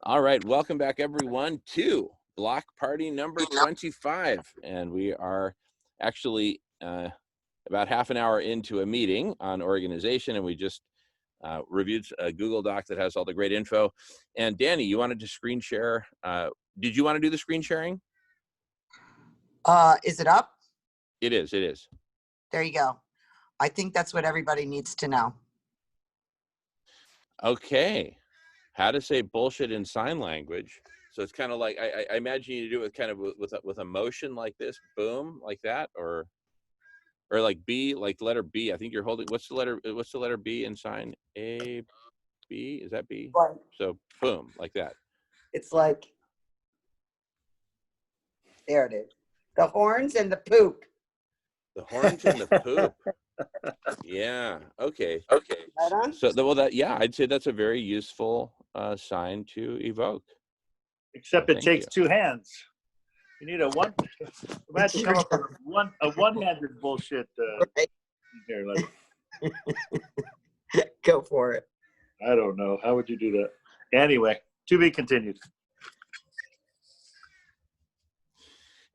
All right, welcome back everyone to block party number 25. And we are actually about half an hour into a meeting on organization, and we just reviewed a Google Doc that has all the great info. And Danny, you wanted to screen share. Did you want to do the screen sharing? Is it up? It is, it is. There you go. I think that's what everybody needs to know. Okay, how to say bullshit in sign language. So it's kind of like, I imagine you do it kind of with a motion like this, boom, like that, or like B, like the letter B. I think you're holding, what's the letter B in sign? A, B, is that B? Right. So boom, like that. It's like, there it is. The horns and the poop. The horns and the poop. Yeah, okay. Right on? So, yeah, I'd say that's a very useful sign to evoke. Except Well, it thank takes two hands. You need a one. We have to come up with a one-handed bullshit. Right. Here, like, Go for it. I don't know. How would you do that? Anyway, to be continued.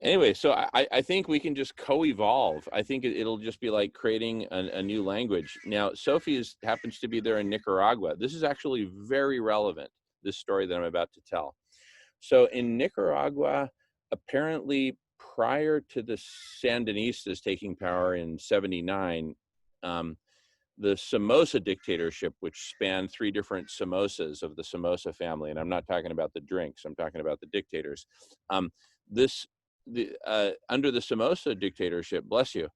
Anyway, so I think we can just co-evolve. I think it'll just be like creating a new language. Now, Sophie happens to be there in Nicaragua. This is actually very relevant, this story that I'm about to tell. So in Nicaragua, apparently prior to the Sandinistas taking power in '79, the Somoza dictatorship, which spanned 3 different Somozas of the Somoza family, and I'm not talking about the drinks, I'm talking about the dictators. Under the Somoza dictatorship, bless you,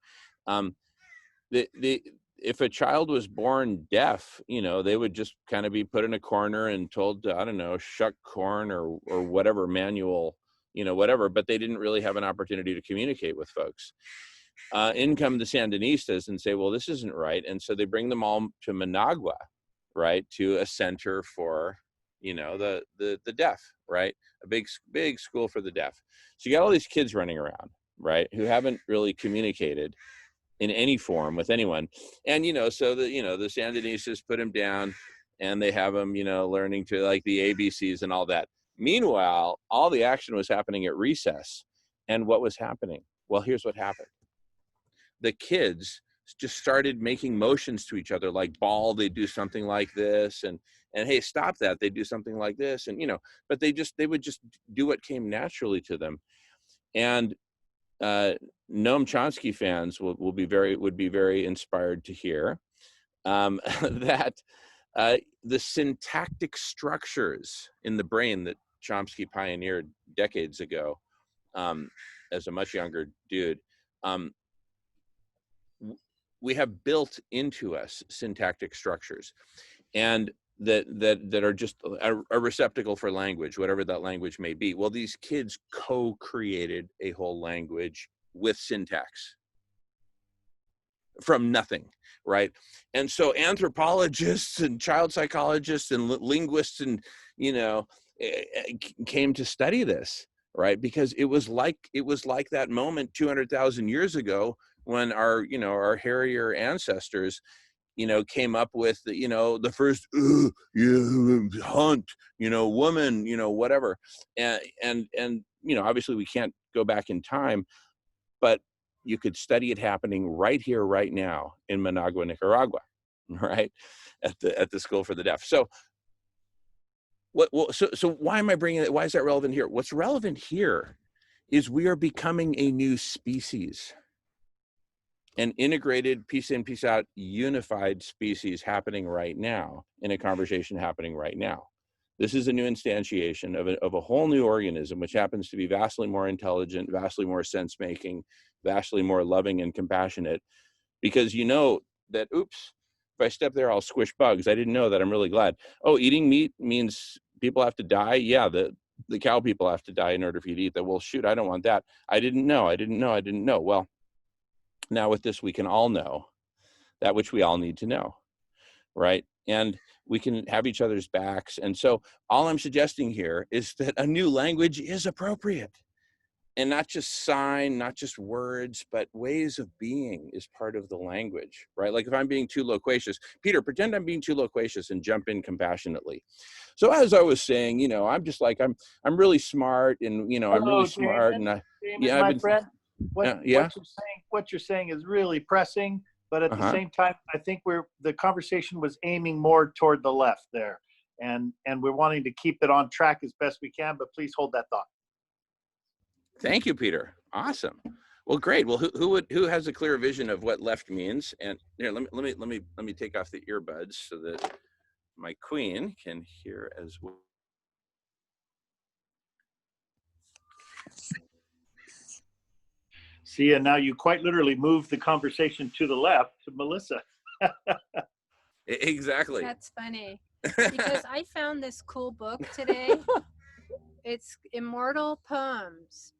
if a child was born deaf, they would just kind of be put in a corner and told to, I don't know, shuck corn or whatever manual, whatever, but they didn't really have an opportunity to communicate with folks. In come the Sandinistas and say, well, this isn't right. And so they bring them all to Managua, right, to a center for, the deaf, right, a big school for the deaf. So you got all these kids running around, right, who haven't really communicated in any form with anyone. And, so the Sandinistas put him down and they have him, learning to like the ABCs and all that. Meanwhile, all the action was happening at recess. And what was happening? Well, here's what happened. The kids just started making motions to each other, like ball, they do something like this, and hey, stop that, they do something like this, and but they would just do what came naturally to them. And Noam Chomsky fans would be very inspired to hear that the syntactic structures in the brain that Chomsky pioneered decades ago, as a much younger dude, we have built into us syntactic structures, and that are just a receptacle for language, whatever that language may be. Well, these kids co-created a whole language with syntax from nothing, right? And so anthropologists and child psychologists and linguists and came to study this, right? Because it was like that moment 200,000 years ago when our hairier ancestors came up with the first hunt, woman, whatever, and obviously we can't go back in time, but you could study it happening right here, right now in Managua, Nicaragua, right, at the School for the Deaf. So so why am I bringing it? Why is that relevant here? What's relevant here is we are becoming a new species, an integrated, peace in, peace out, unified species happening right now, in a conversation happening right now. This is a new instantiation of a whole new organism, which happens to be vastly more intelligent, vastly more sense-making, vastly more loving and compassionate, because that, oops, if I step there, I'll squish bugs. I didn't know that. I'm really glad. Oh, eating meat means people have to die? Yeah, the cow people have to die in order for you to eat that. Well, shoot, I don't want that. I didn't know. Well, now with this, we can all know that which we all need to know, right? And we can have each other's backs. And so all I'm suggesting here is that a new language is appropriate. and not just sign, not just words, but ways of being is part of the language, right? Like if I'm being too loquacious, Peter, pretend I'm being too loquacious and jump in compassionately. So as I was saying, I'm just like, I'm really smart, and I'm Hello, really smart, Damon. and Damon, yeah, I've my been, friend. yeah, What you're saying is really pressing, but at the uh-huh. same time, I think the conversation was aiming more toward the left there, and we're wanting to keep it on track as best we can. But please hold that thought. Thank you, Peter. Awesome. Well, great. Well, who has a clear vision of what left means? And here, let me take off the earbuds so that my queen can hear as well. See, and now you quite literally moved the conversation to the left to Melissa. Exactly. That's funny, because I found this cool book today. It's Immortal Poems.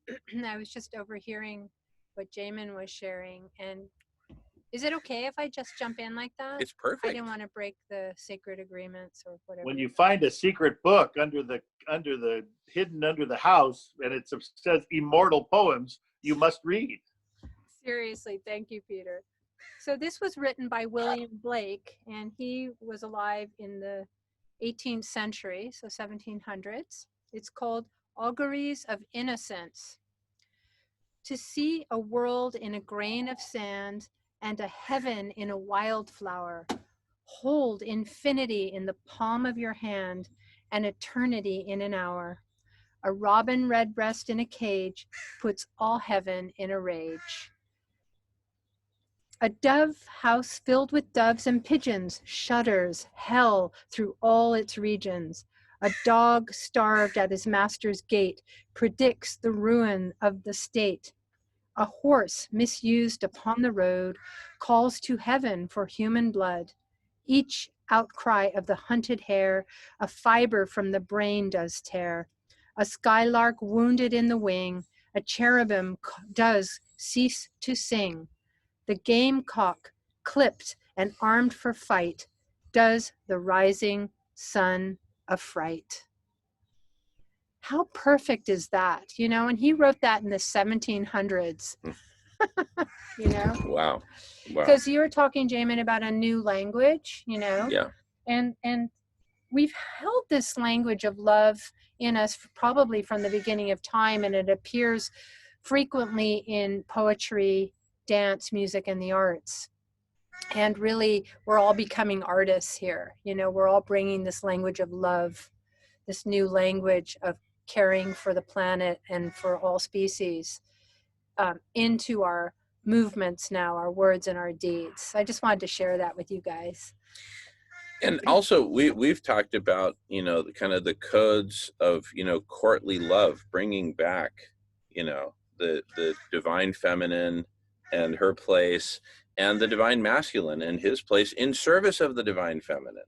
I was just overhearing what Jamin was sharing. And is it okay if I just jump in like that? It's I perfect. didn't want to break the sacred agreements or whatever. When you find a secret book hidden under the house, and it says Immortal Poems, you must read. Seriously, thank you, Peter. So this was written by William Blake, and he was alive in the 18th century, so 1700s. It's called Auguries of Innocence. To see a world in a grain of sand and a heaven in a wildflower, hold infinity in the palm of your hand and eternity in an hour. A robin redbreast in a cage puts all heaven in a rage. A dove house filled with doves and pigeons shudders hell through all its regions. A dog starved at his master's gate predicts the ruin of the state. A horse misused upon the road calls to heaven for human blood. Each outcry of the hunted hare a fiber from the brain does tear. A skylark wounded in the wing, a cherubim does cease to sing. The gamecock, clipped and armed for fight, does the rising sun affright. How perfect is that? And he wrote that in the 1700s. Wow. Because you were talking, Jamin, about a new language, Yeah. And we've held this language of love in us probably from the beginning of time, and it appears frequently in poetry, dance, music, and the arts. And really, we're all becoming artists here. We're all bringing this language of love, this new language of caring for the planet and for all species, into our movements now, our words and our deeds. I just wanted to share that with you guys. And also we've talked about, kind of the codes of, courtly love, bringing back, the divine feminine and her place, and the divine masculine and his place in service of the divine feminine,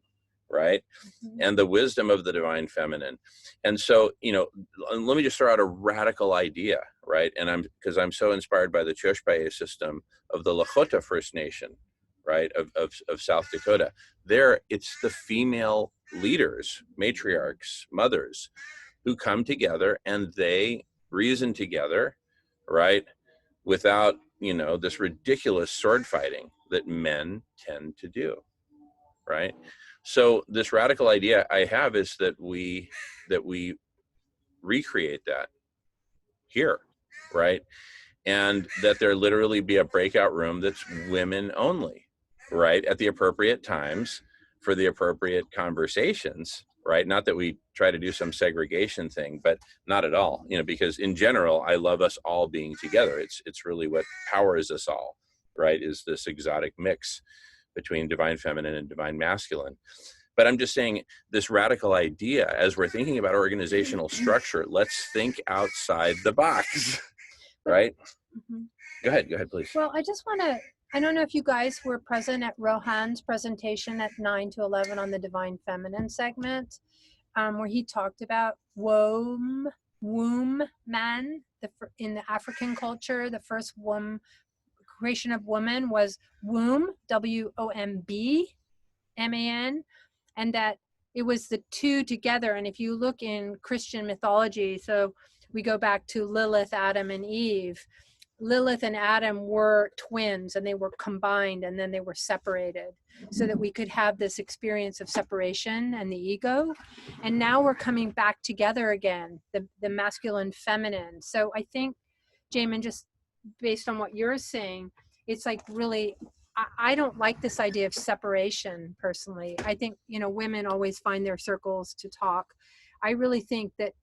right? Mm-hmm. And the wisdom of the divine feminine. And so, let me just throw out a radical idea, right? And because I'm so inspired by the Choshpaye system of the Lakota First Nation, right, of South Dakota. There, it's the female leaders, matriarchs, mothers, who come together and they reason together, right, without, this ridiculous sword fighting that men tend to do, right? So this radical idea I have is that we recreate that here, right? And that there literally be a breakout room that's women only, right, at the appropriate times for the appropriate conversations, right? Not that we try to do some segregation thing, but not at all, because in general, I love us all being together. It's really what powers us all, right, is this exotic mix between divine feminine and divine masculine. But I'm just saying, this radical idea, as we're thinking about organizational structure, let's think outside the box, right? Mm-hmm. Go ahead, please. Well, I just want to, I don't know if you guys were present at Rohan's presentation at 9 to 11 on the Divine Feminine segment, where he talked about womb man. In the African culture, the first creation of woman was womb, W-O-M-B-M-A-N, and that it was the two together. And if you look in Christian mythology, so we go back to Lilith, Adam, and Eve. Lilith and Adam were twins, and they were combined, and then they were separated so that we could have this experience of separation and the ego. And now we're coming back together again, the masculine, feminine. So I think, Jamin, just based on what you're saying, it's like really, I don't like this idea of separation personally. I think, women always find their circles to talk. I really think that,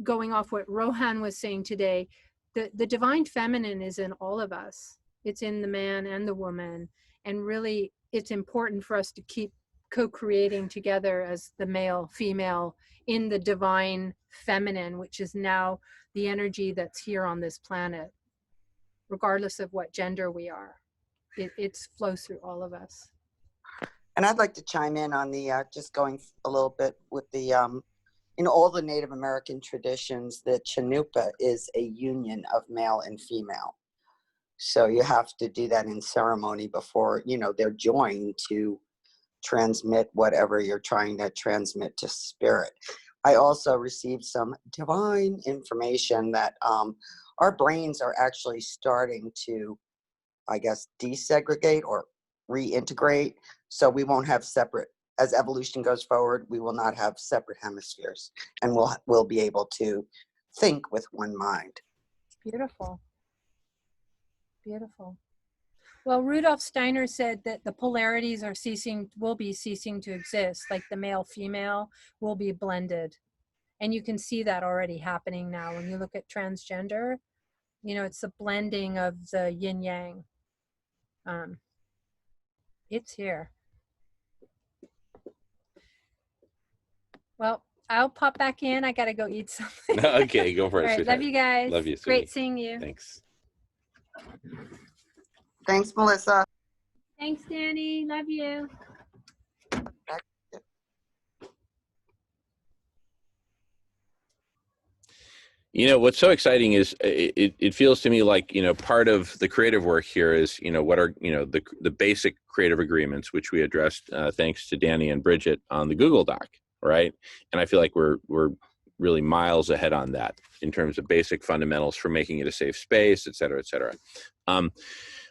going off what Rohan was saying today, the divine feminine is in all of us. It's in the man and the woman. And really, it's important for us to keep co-creating together as the male, female, in the divine feminine, which is now the energy that's here on this planet, regardless of what gender we are. It flows through all of us. And I'd like to chime in on the, just going a little bit with the, in all the Native American traditions, the Chanupa is a union of male and female. So you have to do that in ceremony before, they're joined to transmit whatever you're trying to transmit to spirit. I also received some divine information that our brains are actually starting to, I guess, desegregate or reintegrate. So we won't have separate, as evolution goes forward, we will not have separate hemispheres, and we'll be able to think with one mind. Beautiful. Beautiful. Well, Rudolf Steiner said that the polarities will be ceasing to exist, like the male female will be blended. And you can see that already happening now when you look at transgender. It's the blending of the yin yang. It's here. Well, I'll pop back in. I got to go eat something. Okay, go for it. All right, sweetheart. love you guys. Love you. Great sweetie. seeing you. Thanks. Thanks, Melissa. Thanks, Danny. Love you. What's so exciting is it feels to me like, part of the creative work here is, what are, the basic creative agreements, which we addressed thanks to Danny and Bridget on the Google Doc, right? And I feel like we're really miles ahead on that in terms of basic fundamentals for making it a safe space, et cetera, et cetera.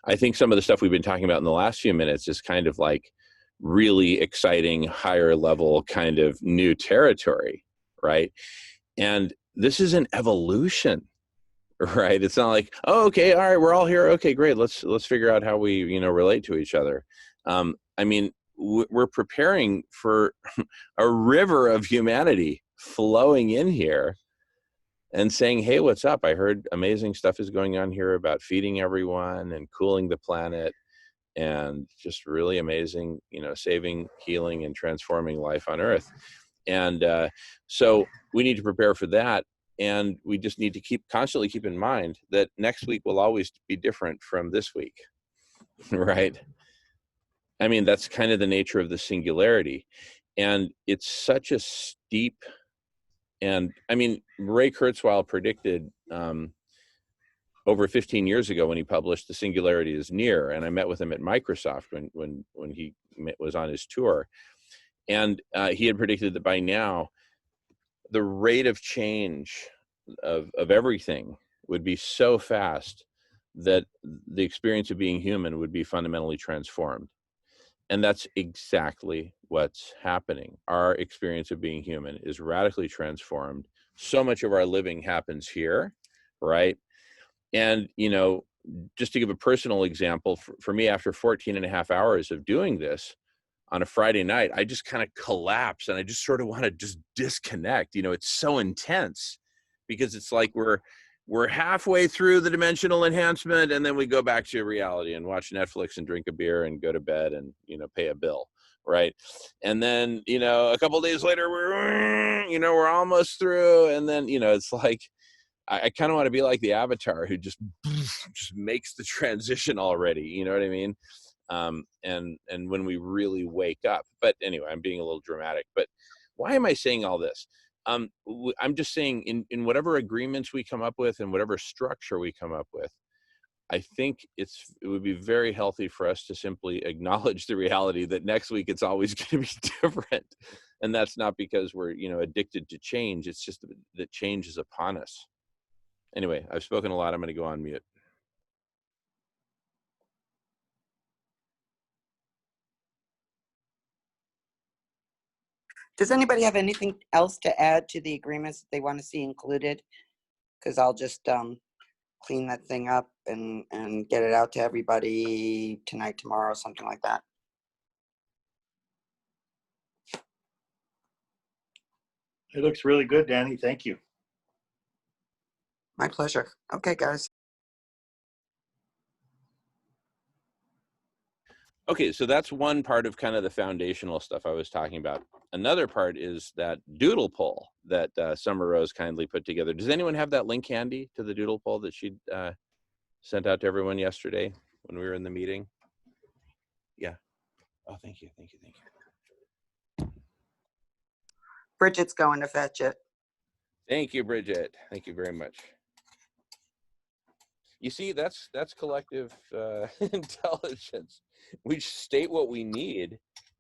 I think some of the stuff we've been talking about in the last few minutes is kind of like really exciting, higher level kind of new territory, right? And this is an evolution, right? It's not like, oh, okay, all right, we're all here. Okay, great. Let's figure out how we, relate to each other. We're preparing for a river of humanity flowing in here and saying, hey, what's up? I heard amazing stuff is going on here about feeding everyone and cooling the planet and just really amazing, saving, healing, and transforming life on Earth. And so we need to prepare for that. And we just need to constantly keep in mind that next week will always be different from this week, right? I mean, that's kind of the nature of the singularity. And it's such a steep, and I mean, Ray Kurzweil predicted over 15 years ago when he published The Singularity is Near. And I met with him at Microsoft when he was on his tour. And he had predicted that by now, the rate of change of everything would be so fast that the experience of being human would be fundamentally transformed. And that's exactly what's happening. Our experience of being human is radically transformed. So much of our living happens here, right? And, just to give a personal example, for me, after 14 and a half hours of doing this, on a Friday night, I just kind of collapse and I just sort of want to just disconnect. It's so intense because it's like we're halfway through the dimensional enhancement and then we go back to reality and watch Netflix and drink a beer and go to bed and, pay a bill, right? And then, a couple of days later, we're almost through. And then, it's like, I kind of want to be like the Avatar who just makes the transition already. You know what I mean? And when we really wake up. But anyway, I'm being a little dramatic. But why am I saying all this? I'm just saying in whatever agreements we come up with and whatever structure we come up with, I think it would be very healthy for us to simply acknowledge the reality that next week it's always going to be different. And that's not because we're, addicted to change. It's just that change is upon us. Anyway, I've spoken a lot. I'm going to go on mute. Does anybody have anything else to add to the agreements that they want to see included? Because I'll just clean that thing up and get it out to everybody tonight, tomorrow, something like that. It looks really good, Danny. Thank you. My pleasure. Okay, guys. Okay, so that's one part of kind of the foundational stuff I was talking about. Another part is that doodle poll that Summer Rose kindly put together. Does anyone have that link handy to the doodle poll that she sent out to everyone yesterday when we were in the meeting? Yeah. Oh, thank you, thank you, thank you. Bridget's going to fetch it. Thank you, Bridget. Thank you very much. You see, that's collective intelligence. We state what we need,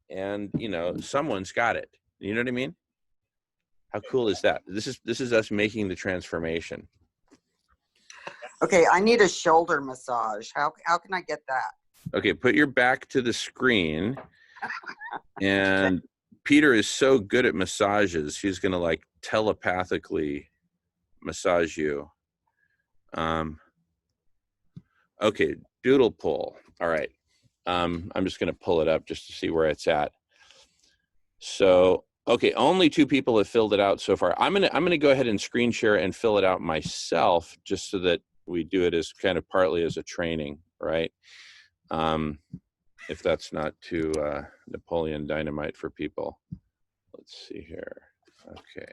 and someone's got it. You know what I mean? How cool is that? This is us making the transformation. Okay, I need a shoulder massage. How can I get that? Okay, put your back to the screen, and Peter is so good at massages. He's gonna like telepathically massage you. Okay, doodle poll. All right. I'm just going to pull it up just to see where it's at. So, okay, only 2 people have filled it out so far. I'm going to go ahead and screen share and fill it out myself, just so that we do it as kind of partly as a training, right? If that's not too Napoleon Dynamite for people. Let's see here. Okay.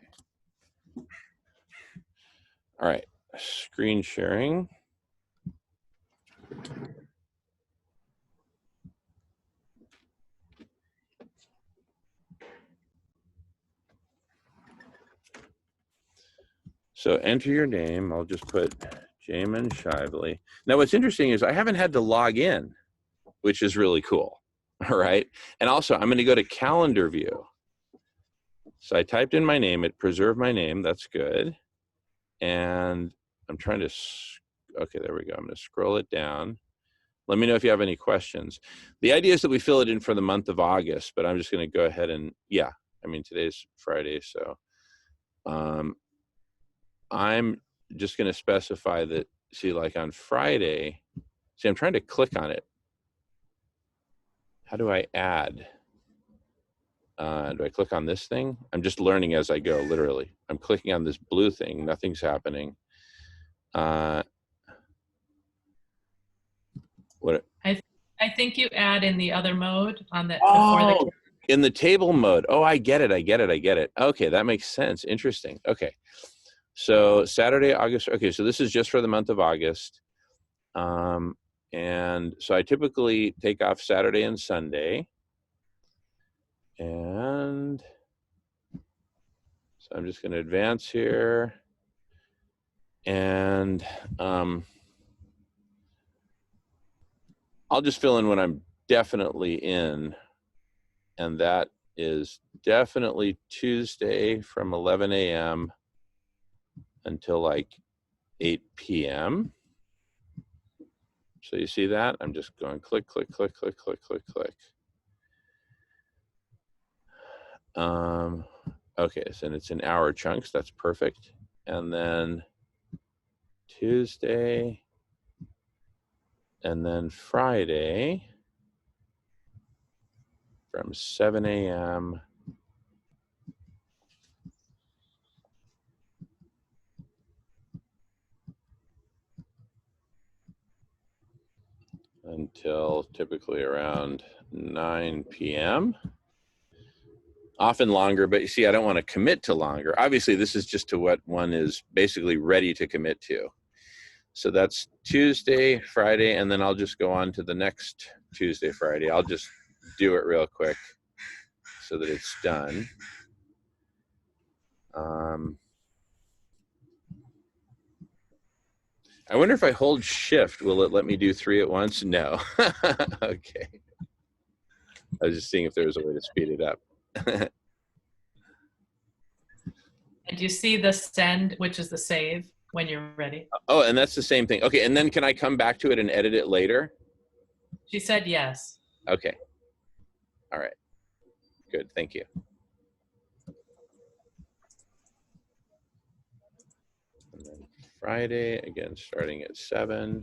All right, screen sharing. So enter your name. I'll just put Jamin Shively. Now, what's interesting is I haven't had to log in, which is really cool. All right. And also, I'm going to go to calendar view. So I typed in my name. It preserved my name. That's good. And I'm trying to, okay, there we go. I'm going to scroll it down. Let me know if you have any questions. The idea is that we fill it in for the month of August, but I'm just going to go ahead and, yeah, I mean, today's Friday. So I'm just going to specify that, see, like on Friday, see, I'm trying to click on it. How do I add? Do I click on this thing? I'm just learning as I go, literally. I'm clicking on this blue thing. Nothing's happening. What? I think you add in the other mode on the Oh, in the table mode. Oh, I get it. I get it. I get it. Okay, that makes sense. Interesting. Okay. So Saturday, August. Okay, so this is just for the month of August. And so I typically take off Saturday and Sunday. And so I'm just going to advance here. And I'll just fill in when I'm definitely in. And that is definitely Tuesday from 11 a.m. until like 8 p.m. So you see that? I'm just going click, click, click, click, click, click, click. Okay, so it's in hour chunks. That's perfect. And then Tuesday, and then Friday from 7 a.m. until typically around 9 p.m. Often longer, but you see, I don't want to commit to longer. Obviously, this is just to what one is basically ready to commit to. So that's Tuesday, Friday, and then I'll just go on to the next Tuesday, Friday. I'll just do it real quick so that it's done. I wonder if I hold shift, will it let me do 3 at once? No. Okay. I was just seeing if there was a way to speed it up. And you see the send, which is the save when you're ready. Oh, and that's the same thing. Okay, and then can I come back to it and edit it later? She said yes. Okay. All right. Good. Thank you. And then Friday, again, starting at 7.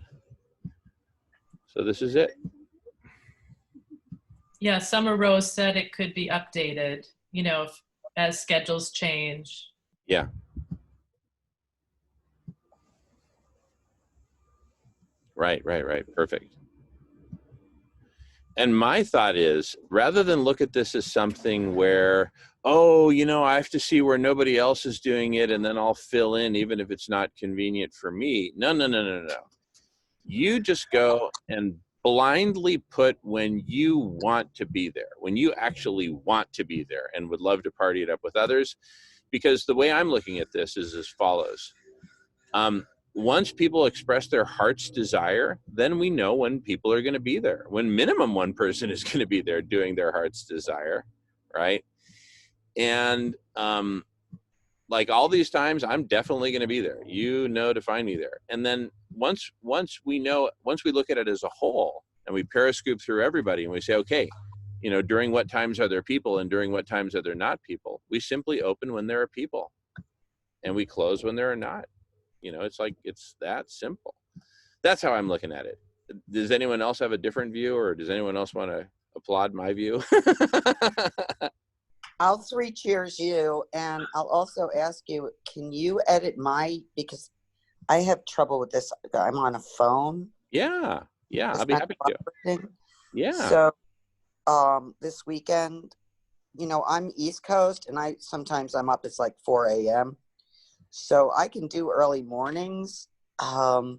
So this is it. Yeah, Summer Rose said it could be updated, as schedules change. Yeah. Right. Perfect. And my thought is, rather than look at this as something where, oh, I have to see where nobody else is doing it and then I'll fill in even if it's not convenient for me. No. You just go and blindly put when you want to be there, when you actually want to be there and would love to party it up with others. Because the way I'm looking at this is as follows. Once people express their heart's desire, then we know when people are going to be there, when minimum one person is going to be there doing their heart's desire, right? And like all these times, I'm definitely going to be there. To find me there. And then once we look at it as a whole and we periscope through everybody and we say, okay, during what times are there people and during what times are there not people? We simply open when there are people and we close when there are not. It's that simple. That's how I'm looking at it. Does anyone else have a different view, or does anyone else want to applaud my view? I'll 3 cheers you, and I'll also ask you, can you edit because I have trouble with this. I'm on a phone. Yeah, It's I'll be not happy to. cooperating. Yeah. So this weekend, I'm East Coast, and sometimes I'm up, it's like 4 a.m. So I can do early mornings. Well,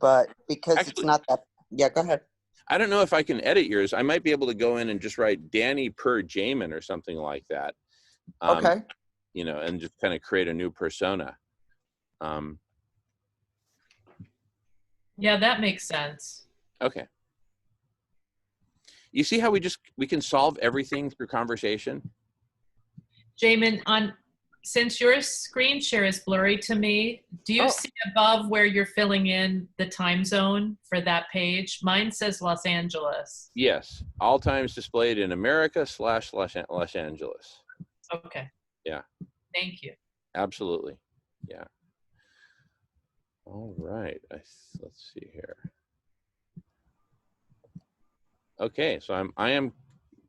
But because it's actually, not that, yeah, go ahead. I don't know if I can edit yours. I might be able to go in and just write Danny per Jamin or something like that. Okay. And just kind of create a new persona. Yeah, that makes sense. Okay. You see how we can solve everything through conversation? Jamin, since your screen share is blurry to me, do you see above where you're filling in the time zone for that page? Mine says Los Angeles. Yes. All times displayed in America / Los Angeles. Okay. Yeah. Thank you. Absolutely. Yeah. All right. Let's see here. Okay. So I am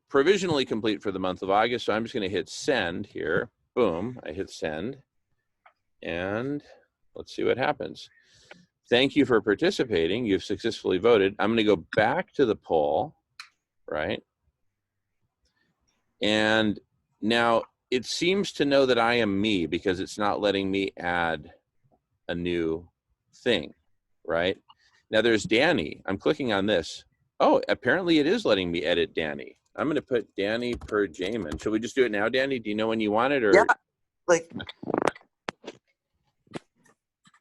provisionally complete for the month of August. So I'm just going to hit send here. Boom. I hit send. And let's see what happens. Thank you for participating. You've successfully voted. I'm going to go back to the poll, right? And now it seems to know that I am me because it's not letting me add a new thing, right? Now there's Danny. I'm clicking on this. Oh, apparently it is letting me edit Danny. I'm going to put Danny per Jamin. Should we just do it now, Danny? Do you know when you want it? Or Yeah,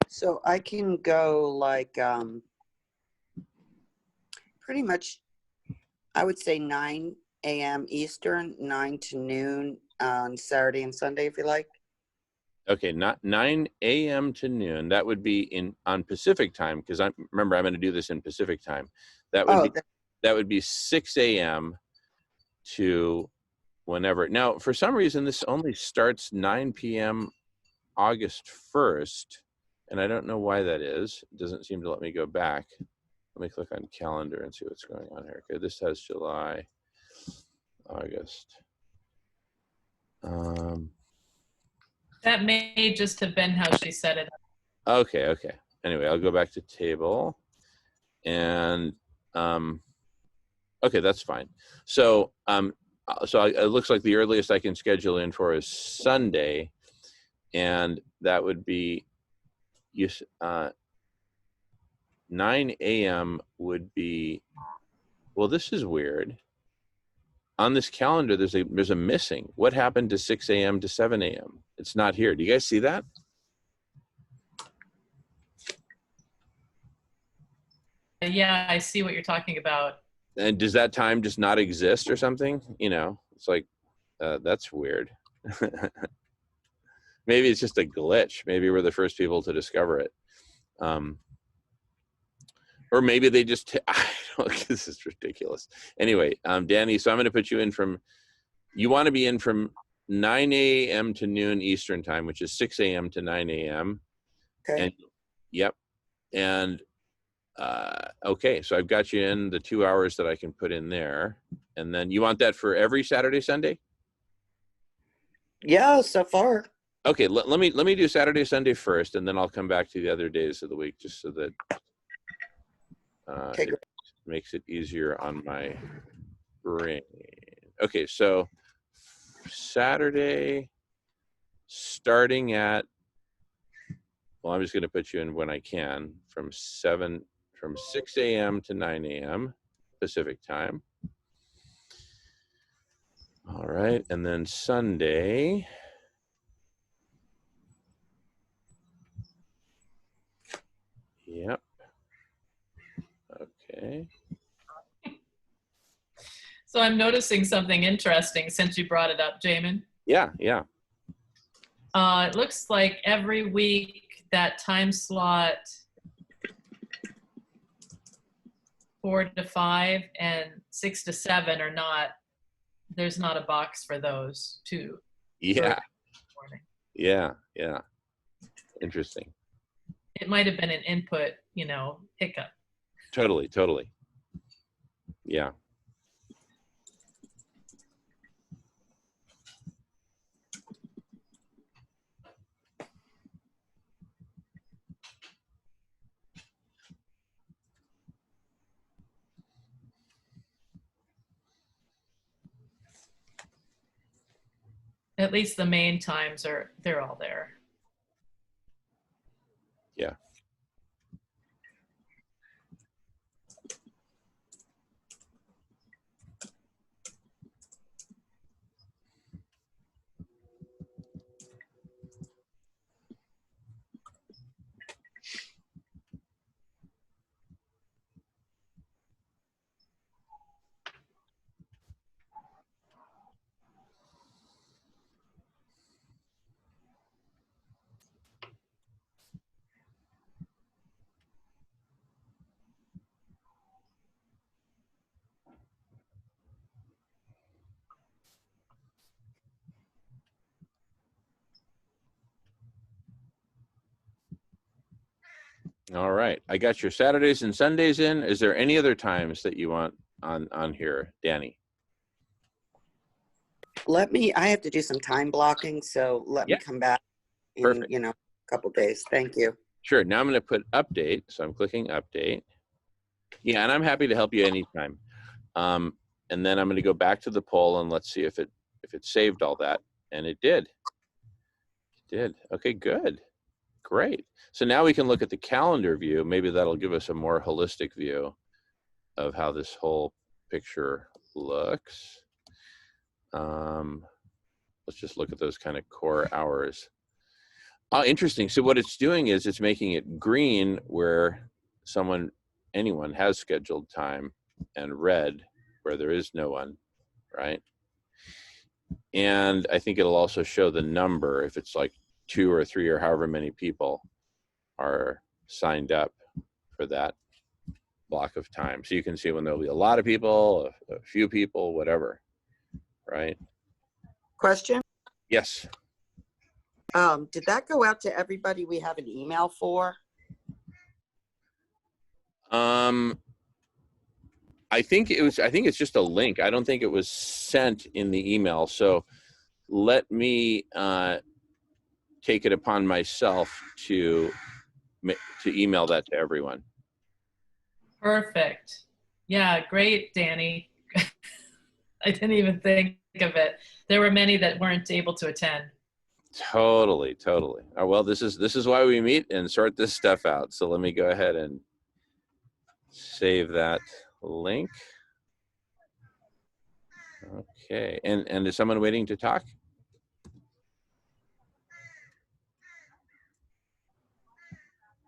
so I can go pretty much, I would say 9 a.m. Eastern, 9 to noon on Saturday and Sunday, if you like. Okay, not 9 a.m. to noon. That would be on Pacific time, because remember I'm going to do this in Pacific time. That would be 6 a.m. to whenever. Now, for some reason, this only starts 9 p.m. August 1st, and I don't know why that is. It doesn't seem to let me go back. Let me click on calendar and see what's going on here. Okay, this has July, August. That may just have been how she set it up. Okay. Anyway, I'll go back to table, and okay, that's fine. So it looks like the earliest I can schedule in for is Sunday, and that would be 9 a.m. would be. Well, this is weird. On this calendar, there's a missing. What happened to 6 a.m. to 7 a.m.? It's not here. Do you guys see that? Yeah, I see what you're talking about. And does that time just not exist or something? It's like, that's weird. Maybe it's just a glitch. Maybe we're the first people to discover it. Or maybe they just, I don't, this is ridiculous. Anyway, Danny, so I'm going to put you in from, you want to be in from 9 a.m. to noon Eastern time, which is 6 a.m. to 9 a.m. Okay. And yep. And okay, so I've got you in the 2 hours that I can put in there. And then you want that for every Saturday, Sunday? Yeah, so far. Okay, let me do Saturday, Sunday first, and then I'll come back to the other days of the week just so that Okay, it makes it easier on my brain. Okay, so Saturday, starting at, well, I'm just going to put you in when I can, from 6 a.m. to 9 a.m. Pacific time. All right, and then Sunday, yep. Okay. So I'm noticing something interesting since you brought it up, Jamin. Yeah, yeah. It looks like every week that time slot 4 to 5 and 6 to 7 are not, there's not a box for those two. Yeah, Morning. yeah, yeah. Interesting. It might have been an input, hiccup. Totally, totally. Yeah. At least the main times they're all there. Yeah. All right. I got your Saturdays and Sundays in. Is there any other times that you want on here, Danny? I have to do some time blocking, so let Yeah. me come back in, Perfect. a couple days. Thank you. Sure. Now I'm going to put update. So I'm clicking update. Yeah, and I'm happy to help you anytime. And then I'm going to go back to the poll and let's see if it saved all that. And it did. It did. Okay, good. Great. So now we can look at the calendar view. Maybe that'll give us a more holistic view of how this whole picture looks. Let's just look at those kind of core hours. Oh, interesting. So what it's doing is it's making it green where anyone has scheduled time, and red where there is no one, right? And I think it'll also show the number if it's like 2 or 3 or however many people are signed up for that block of time. So you can see when there'll be a lot of people, a few people, whatever, right? Question? Yes. Did that go out to everybody we have an email for? I think it's just a link. I don't think it was sent in the email. So let me take it upon myself to email that to everyone. Perfect. Yeah, great, Danny. I didn't even think of it. There were many that weren't able to attend. Totally. Oh, well, this is why we meet and sort this stuff out. So let me go ahead and save that link. Okay, and is someone waiting to talk?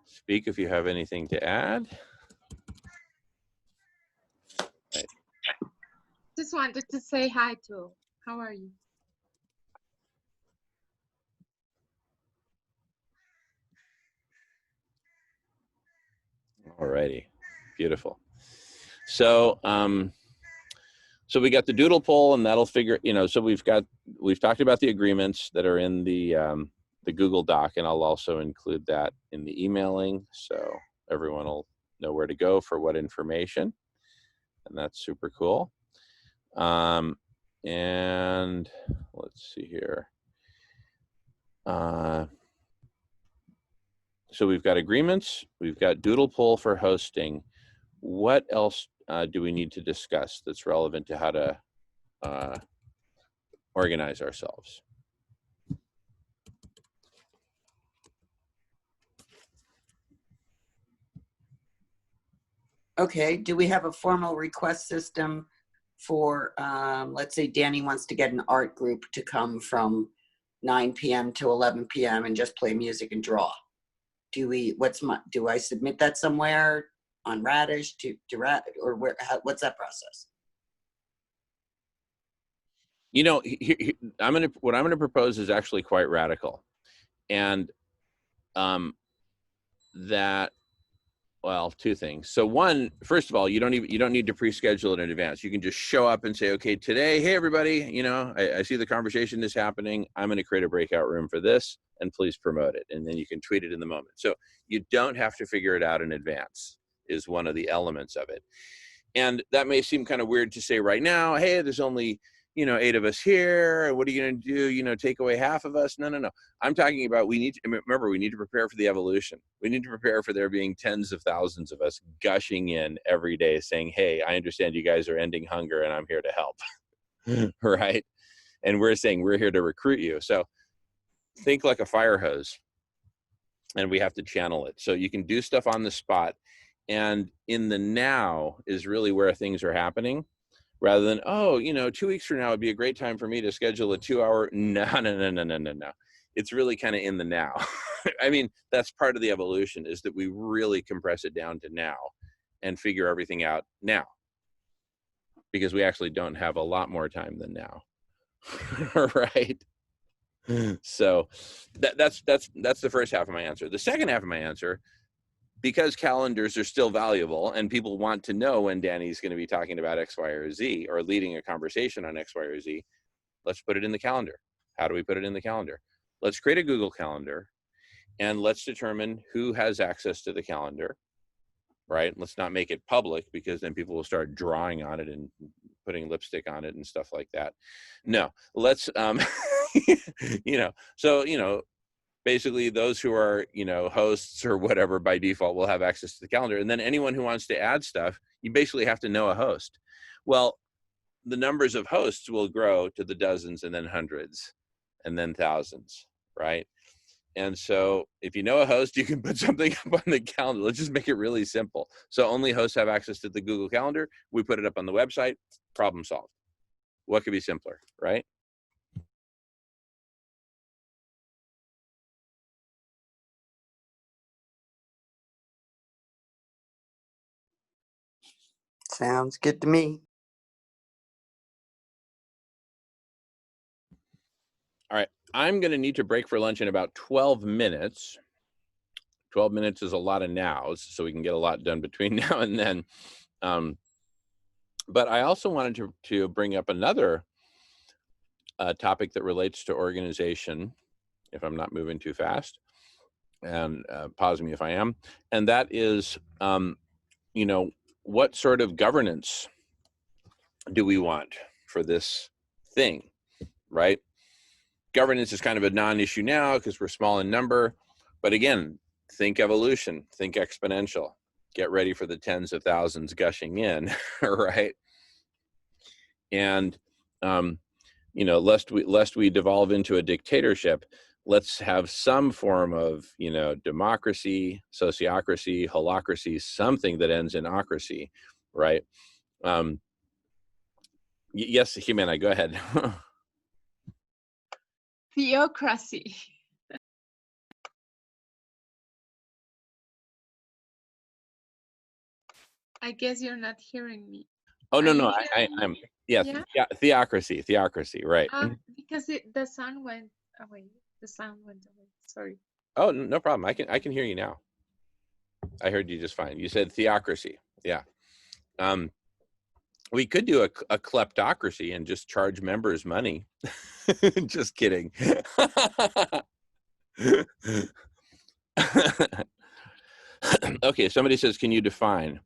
Speak if you have anything to add. Right. Just wanted to say hi to. How are you? All righty, beautiful. So, so we got the doodle poll, and that'll figure, so we've talked about the agreements that are in the Google Doc, and I'll also include that in the emailing, so everyone will know where to go for what information, and that's super cool. And let's see here. So we've got agreements, we've got doodle poll for hosting. What else do we need to discuss that's relevant to how to organize ourselves? Okay, do we have a formal request system for, let's say Danny wants to get an art group to come from 9 p.m. to 11 p.m. and just play music and draw? Do I submit that somewhere on Radish or where, what's that process? What I'm gonna propose is actually quite radical, and well, two things. So one, first of all, you don't need to pre-schedule it in advance. You can just show up and say, okay, today, hey everybody, I see the conversation is happening. I'm going to create a breakout room for this, and please promote it. And then you can tweet it in the moment. So you don't have to figure it out in advance, is one of the elements of it. And that may seem kind of weird to say right now, hey, there's only 8 of us here. What are you going to do? Take away half of us? No. I'm talking about we need to prepare for the evolution. We need to prepare for there being tens of thousands of us gushing in every day saying, hey, I understand you guys are ending hunger and I'm here to help. Right? And we're saying we're here to recruit you. So think like a fire hose, and we have to channel it. So you can do stuff on the spot. And in the now is really where things are happening. Rather than, 2 weeks from now would be a great time for me to schedule a 2-hour. No. It's really kind of in the now. I mean, that's part of the evolution, is that we really compress it down to now and figure everything out now, because we actually don't have a lot more time than now. Right? So that's the first half of my answer. The second half of my answer, because calendars are still valuable and people want to know when Danny's going to be talking about X, Y, or Z, or leading a conversation on X, Y, or Z, let's put it in the calendar. How do we put it in the calendar? Let's create a Google Calendar, and let's determine who has access to the calendar, right? Let's not make it public, because then people will start drawing on it and putting lipstick on it and stuff like that. No, let's, basically those who are, hosts or whatever by default will have access to the calendar. And then anyone who wants to add stuff, you basically have to know a host. Well, the numbers of hosts will grow to the dozens and then hundreds and then thousands, right? And so if you know a host, you can put something up on the calendar. Let's just make it really simple. So only hosts have access to the Google Calendar. We put it up on the website, problem solved. What could be simpler, right? Sounds good to me. All right, I'm going to need to break for lunch in about 12 minutes. 12 minutes is a lot of nows, so we can get a lot done between now and then. But I also wanted to bring up another topic that relates to organization, if I'm not moving too fast, and pause me if I am. And that is, what sort of governance do we want for this thing, right? Governance is kind of a non-issue now because we're small in number, but again, think evolution, think exponential, get ready for the tens of thousands gushing in, right? And, lest we devolve into a dictatorship, let's have some form of, democracy, sociocracy, holacracy, something that ends in ocracy, right? Yes, Jimena, go ahead. Theocracy. I guess you're not hearing me. Oh, no, Are no, you hearing I'm, me? yes, Yeah? theocracy, right. Because the sound went away. The sound went away. Sorry. Oh, no problem. I can hear you now. I heard you just fine. You said theocracy. Yeah. We could do a kleptocracy and just charge members money. Just kidding. Okay, somebody says, can you define?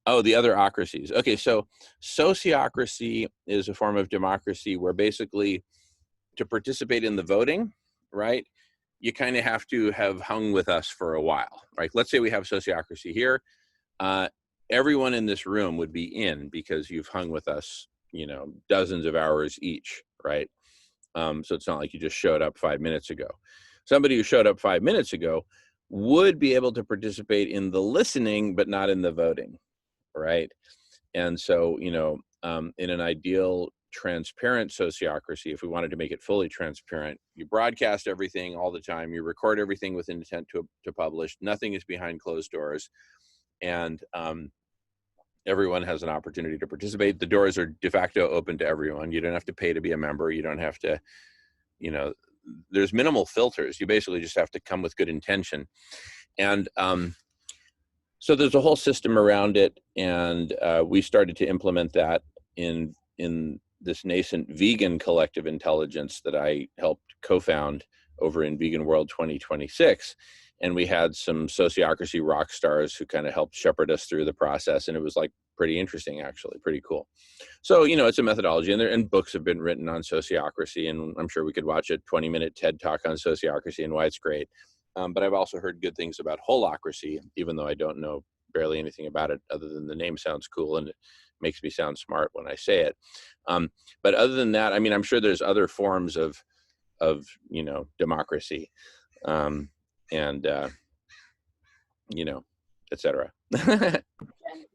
Oh, the other ocracies. Okay, so sociocracy is a form of democracy where basically to participate in the voting, right, you kind of have to have hung with us for a while, right? Let's say we have sociocracy here. Everyone in this room would be in because you've hung with us, you know, dozens of hours each, right? So it's not like you just showed up 5 minutes ago. Somebody who showed up 5 minutes ago would be able to participate in the listening, but not in the voting, right? And so, you know, in an ideal transparent sociocracy, if we wanted to make it fully transparent, you broadcast everything all the time, you record everything with intent to publish, nothing is behind closed doors, and everyone has an opportunity to participate. The doors are de facto open to everyone. You don't have to pay to be a member. You don't have to, you know, there's minimal filters. You basically just have to come with good intention. And so there's a whole system around it, and we started to implement that in this nascent vegan collective intelligence that I helped co-found over in Vegan World 2026. And we had some sociocracy rock stars who kind of helped shepherd us through the process. And it was like pretty interesting, actually, pretty cool. So, you know, it's a methodology, and books have been written on sociocracy, and I'm sure we could watch a 20-minute TED talk on sociocracy and why it's great. But I've also heard good things about holacracy, even though I don't know barely anything about it other than the name sounds cool and it makes me sound smart when I say it. But other than that, I mean, I'm sure there's other forms of you know, democracy, and you know, etc.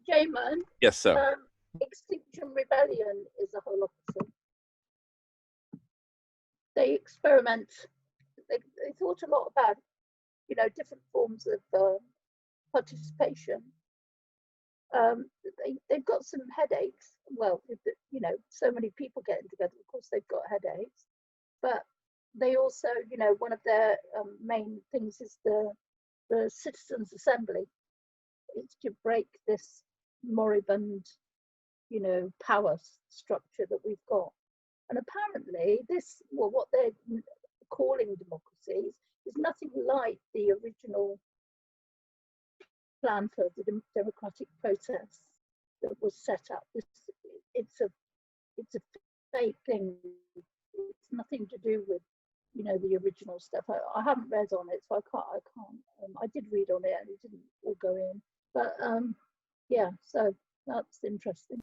Jamin, Yes, so. Extinction Rebellion is a holocracy. They experiment. They thought a lot about, you know, different forms of participation. They've got some headaches. Well, you know, so many people getting together, of course they've got headaches. But they also, you know, one of their main things is the Citizens' Assembly. It's to break this moribund, you know, power structure that we've got. And apparently this, well, what they're calling democracies is nothing like the original plan for the democratic process that was set up. It's a fake thing. It's nothing to do with, you know, the original stuff. I haven't read on it, so I can't. I did read on it, and it didn't all go in. But yeah, so that's interesting.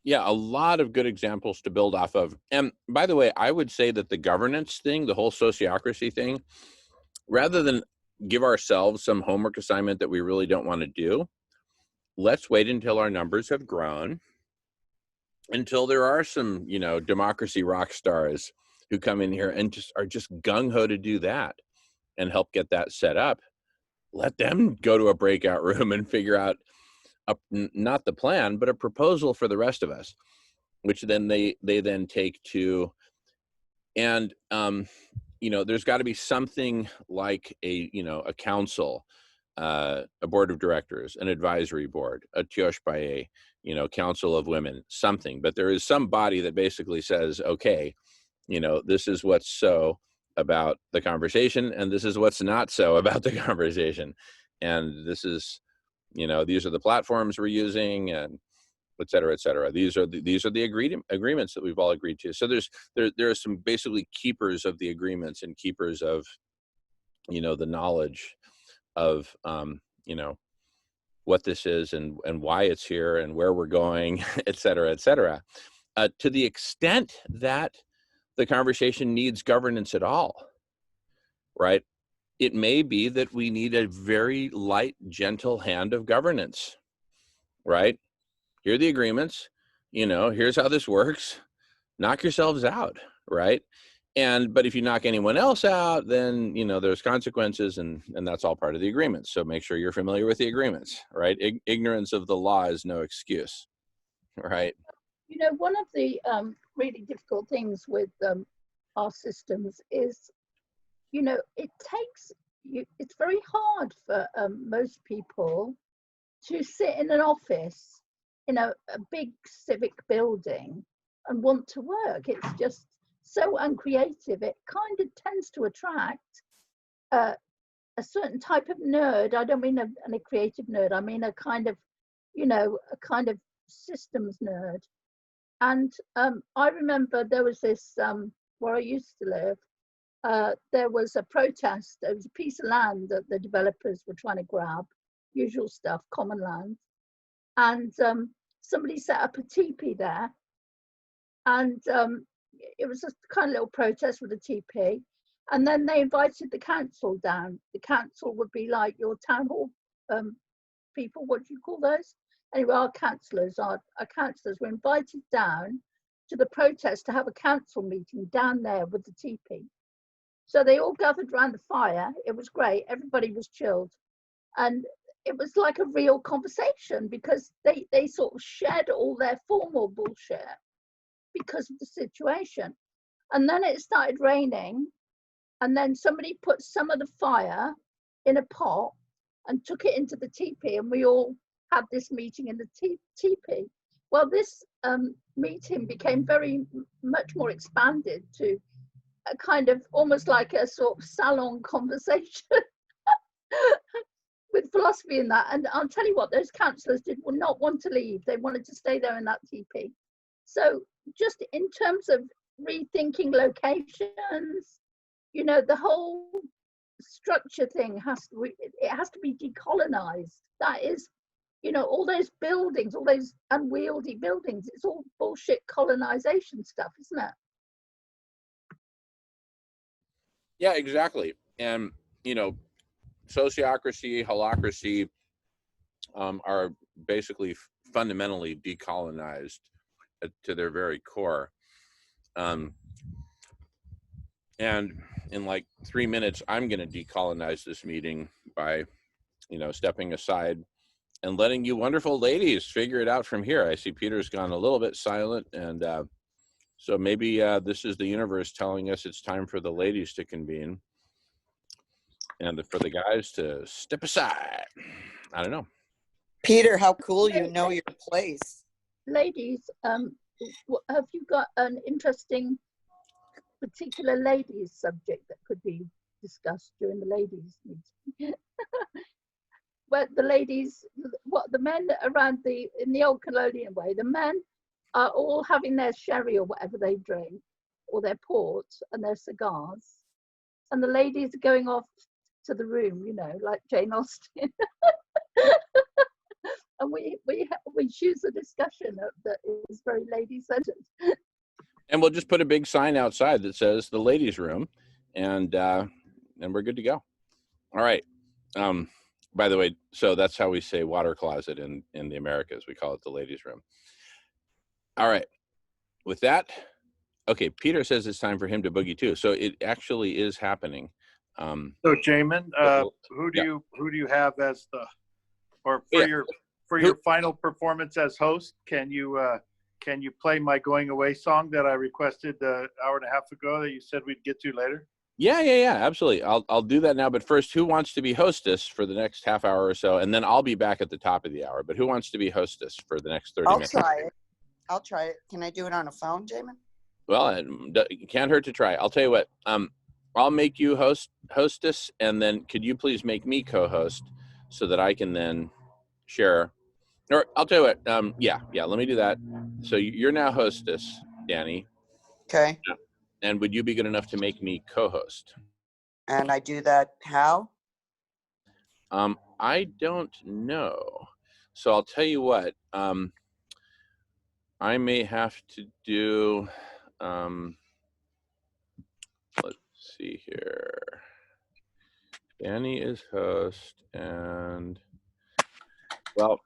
Yeah, a lot of good examples to build off of. And by the way, I would say that the governance thing, the whole sociocracy thing, rather than give ourselves some homework assignment that we really don't want to do, let's wait until our numbers have grown, until there are some, you know, democracy rock stars who come in here and are just gung-ho to do that and help get that set up. Let them go to a breakout room and figure out not the plan, but a proposal for the rest of us, which then they then take to, and you know, there's got to be something like a, you know, a council, a board of directors, an advisory board, a Tiosh Baye, you know, council of women, something. But there is some body that basically says, okay, you know, this is what's so about the conversation, and this is what's not so about the conversation, and this is, you know, these are the platforms we're using, and et cetera, et cetera. These are the agreements that we've all agreed to. So there are some basically keepers of the agreements and keepers of, you know, the knowledge of, you know, what this is and why it's here and where we're going, et cetera, et cetera. To the extent that the conversation needs governance at all, right? It may be that we need a very light, gentle hand of governance, right? Here are the agreements, you know, here's how this works. Knock yourselves out, right? But if you knock anyone else out, then, you know, there's consequences, and that's all part of the agreements. So make sure you're familiar with the agreements, right? Ignorance of the law is no excuse, right? You know, one of the really difficult things with our systems is, you know, it takes it's very hard for most people to sit in an office in a big civic building and want to work. It's just so uncreative. It kind of tends to attract a certain type of nerd. I don't mean a creative nerd. I mean a kind of, a kind of systems nerd. And I remember there was this, where I used to live, there was a protest. There was a piece of land that the developers were trying to grab, usual stuff, common land. And somebody set up a teepee there. And it was a kind of little protest with a teepee. And then they invited the council down. The council would be like your town hall people, what do you call those? Anyway, our councillors were invited down to the protest to have a council meeting down there with the teepee. So they all gathered around the fire. It was great. Everybody was chilled. And it was like a real conversation because they sort of shed all their formal bullshit because of the situation. And then it started raining. And then somebody put some of the fire in a pot and took it into the teepee, and we all had this meeting in the teepee. Well, this meeting became very much more expanded to a kind of almost like a sort of salon conversation with philosophy in that. And I'll tell you what, those councillors did not want to leave. They wanted to stay there in that teepee. So just in terms of rethinking locations, the whole structure thing has to be decolonized. That is, all those buildings, all those unwieldy buildings, it's all bullshit colonization stuff, isn't it? Yeah, exactly. And, sociocracy, holacracy are basically fundamentally decolonized to their very core. And in like 3 minutes, I'm going to decolonize this meeting by, stepping aside and letting you wonderful ladies figure it out from here. I see Peter's gone a little bit silent, and so maybe this is the universe telling us it's time for the ladies to convene and for the guys to step aside. I don't know. Peter, how cool you know your place. Ladies, have you got an interesting particular ladies subject that could be discussed during the ladies meeting? Well, the ladies, the men around in the old colonial way, the men are all having their sherry or whatever they drink, or their port and their cigars, and the ladies are going off to the room, like Jane Austen. And we choose a discussion that is very lady-centered. And we'll just put a big sign outside that says the ladies' room, and we're good to go. All right. By the way, so that's how we say water closet in the Americas. We call it the ladies' room. All right. With that, okay, Peter says it's time for him to boogie too. So it actually is happening. So Jamin, who do you have as your final performance as host? Can you play my going away song that I requested an hour and a half ago that you said we'd get to later? Yeah, absolutely. I'll do that now. But first, who wants to be hostess for the next half hour or so? And then I'll be back at the top of the hour. But who wants to be hostess for the next 30 minutes? I'll try it. Can I do it on a phone, Jamin? Well, it can't hurt to try. I'll tell you what. I'll make you hostess, and then could you please make me co-host so that I can then share. Or I'll tell you what. Yeah. Let me do that. So you're now hostess, Danny. Okay. And would you be good enough to make me co-host? And I do that how? I don't know. So I'll tell you what. I may have to do. Let's see here. Danny is host, and well,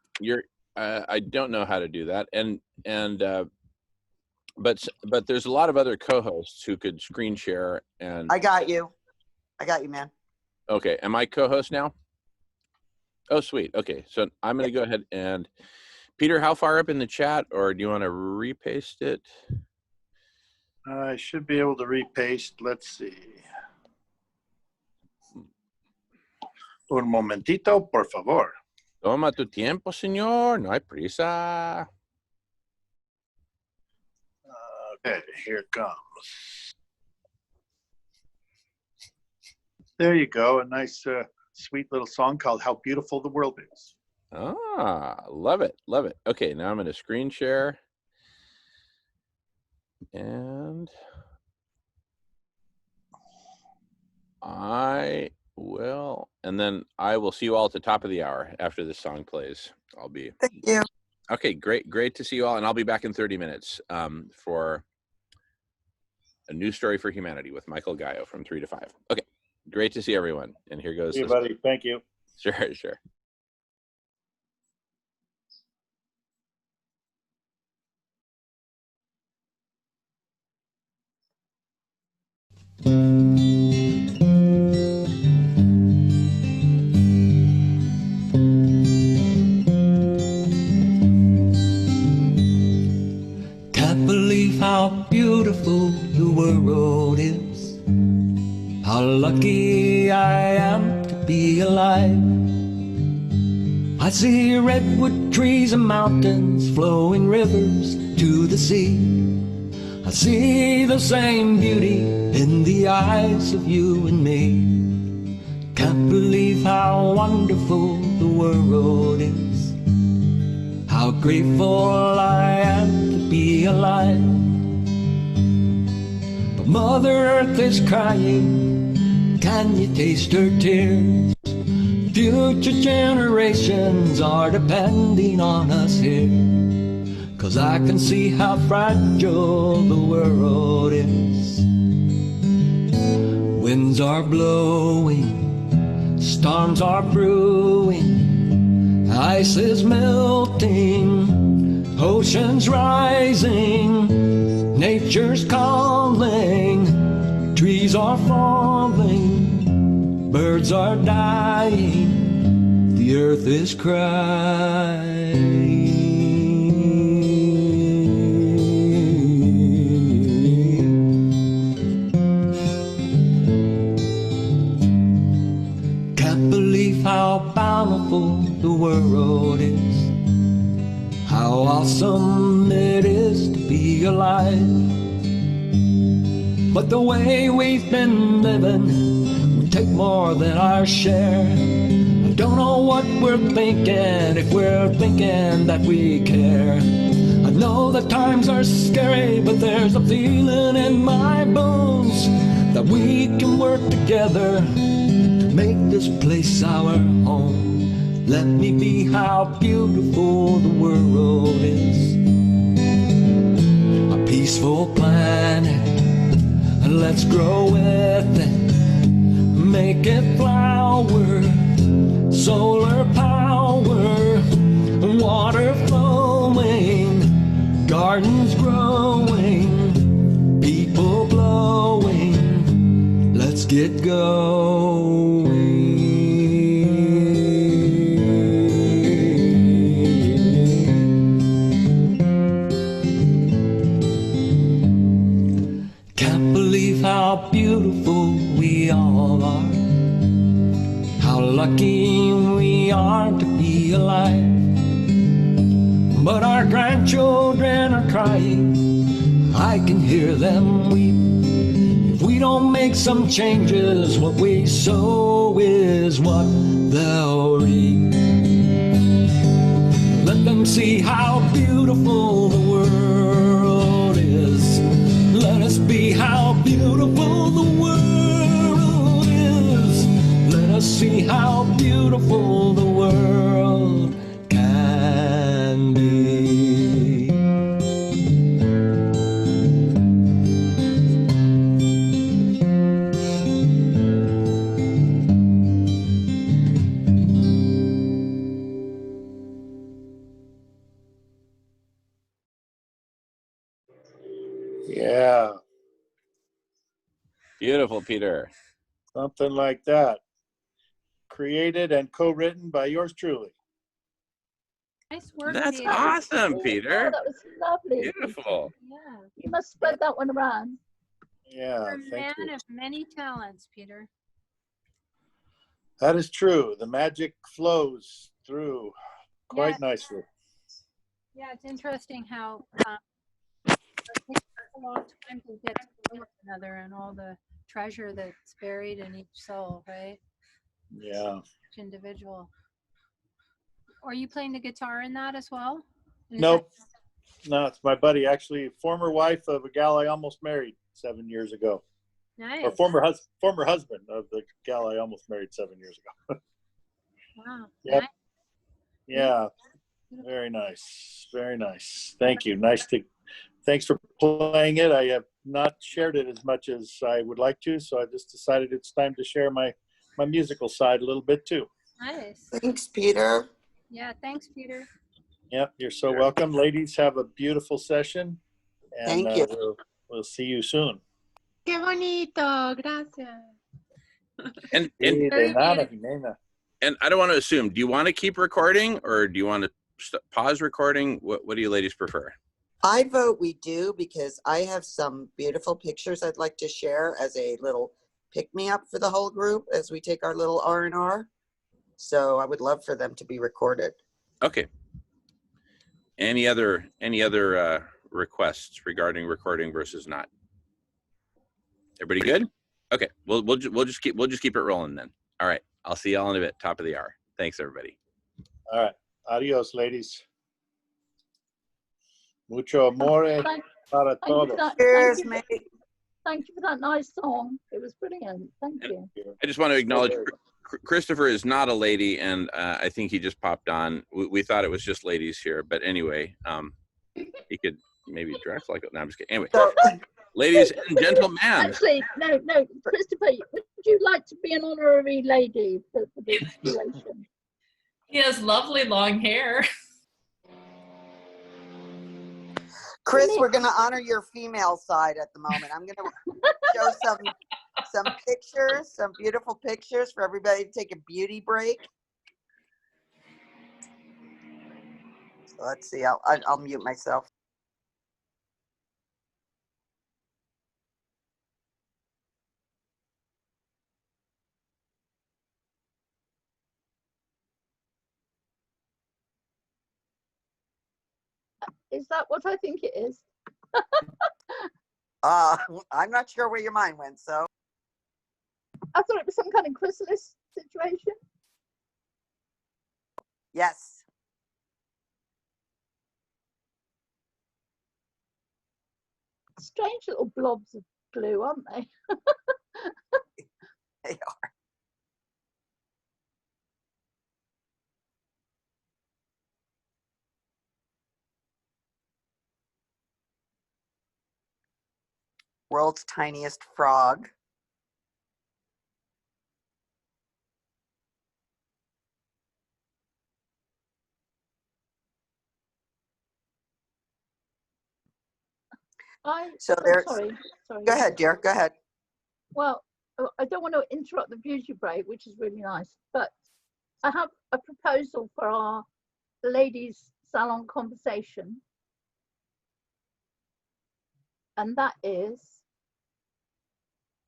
I don't know how to do that, but there's a lot of other co-hosts who could screen share. And I got you, man. Okay, am I co-host now? Oh, sweet. Okay, so I'm going to go ahead and Peter, how far up in the chat, or do you want to repaste it? I should be able to repaste. Let's see. Un momentito, por favor. Toma tu tiempo, señor. No hay prisa. Okay, here it comes. There you go. A nice, sweet little song called How Beautiful the World Is. Ah, love it. Love it. Okay, now I'm going to screen share. And I will, and then I will see you all at the top of the hour after this song plays. I'll be. Thank you. Okay, great to see you all. And I'll be back in 30 minutes for A New Story for Humanity with Michael Gaio from 3 to 5. Okay, great to see everyone. And here goes. Hey, buddy. Thank you. Sure. Can't believe how beautiful the world is. How lucky I am to be alive. I see redwood trees and mountains, flowing rivers to the sea. I see the same beauty in the eyes of you and me. Can't believe how wonderful the world is. How grateful I am to be alive. But Mother Earth is crying, can you taste her tears? Future generations are depending on us here. 'Cause I can see how fragile the world is. Winds are blowing, storms are brewing, ice is melting, oceans rising, nature's calling, trees are falling, birds are dying, the earth is crying. Can't believe how bountiful the world is. How awesome it is to be alive. But the way we've been living, we take more than our share. I don't know what we're thinking, if we're thinking that we care. I know that times are scary, but there's a feeling in my bones that we can work together to make this place our home. Let me be how beautiful the world is. A peaceful planet, and let's grow with it. Make it flower, solar power, water flowing, gardens growing, people blowing. Let's get going. Can't believe how beautiful we all are. How lucky we are to be alive. But our grandchildren are crying, I can hear them weep. If we don't make some changes, what we sow is what they'll reap. Let them see how beautiful the world is. Let us be how beautiful the world is. Let us see how beautiful the world can be. Yeah, Beautiful, Peter. something like that. Created and co-written by yours truly. Nice work, That's Peter. awesome, Oh, Peter. that was lovely. Beautiful. Yeah. You must spread that one around. Yeah, You're a thank man you. of many talents, Peter. That is true. The magic flows through quite nicely. Yeah, it's interesting how it takes a long time to get to know one another and all the treasure that's buried in each soul, right? Yeah. Each individual. Are you playing the guitar in that as well? And is Nope. No, it's my buddy, actually, former wife of a gal I almost married 7 years ago. that Or nice? former husband of the gal I almost married 7 years ago. Wow. Yep. nice. Yeah. Very nice. Very nice. Thank you. Thanks for playing it. I have not shared it as much as I would like to, so I just decided it's time to share my musical side a little bit too. Nice. Thanks, Peter. Yeah, thanks, Peter. Yep, you're so welcome. Ladies, have a beautiful session, and Thank you. we'll see you soon. Qué bonito, gracias. And Sí, de Very nada, beautiful. Jimena. and I don't want to assume. Do you want to keep recording or do you want to pause recording? What do you ladies prefer? I vote we do because I have some beautiful pictures I'd like to share as a little pick-me-up for the whole group as we take our little R&R. So I would love for them to be recorded. Okay. Any other requests regarding recording versus not? Everybody good? Okay. We'll just keep it rolling then. All right. I'll see y'all in a bit. Top of the hour. Thanks, everybody. All right. Adios, ladies. Mucho amore Thank, para thank you for todos. that. Cheers, Thank you, mate. thank you for that nice song. It was brilliant. Thank you. I just want to acknowledge very Christopher is not a lady, and I think he just popped on. We thought it was just ladies here, but anyway, he could maybe dress like it. No, I'm just kidding. Anyway, So, ladies and gentlemen, Actually, no, Christopher, would you like to be an honorary lady for this situation? He has lovely long hair. Chris, we're going to honor your female side at the moment. I'm going to show some pictures, some beautiful pictures for everybody to take a beauty break. So let's see. I'll mute myself. Is that what I think it is? I'm not sure where your mind went. So I thought it was some kind of chrysalis situation. yes. Strange little blobs of glue, aren't they? They are. World's tiniest frog. So there's. Sorry. Go ahead, dear. Go ahead. Well, I don't want to interrupt the beauty break, which is really nice, but I have a proposal for our ladies' salon conversation. And that is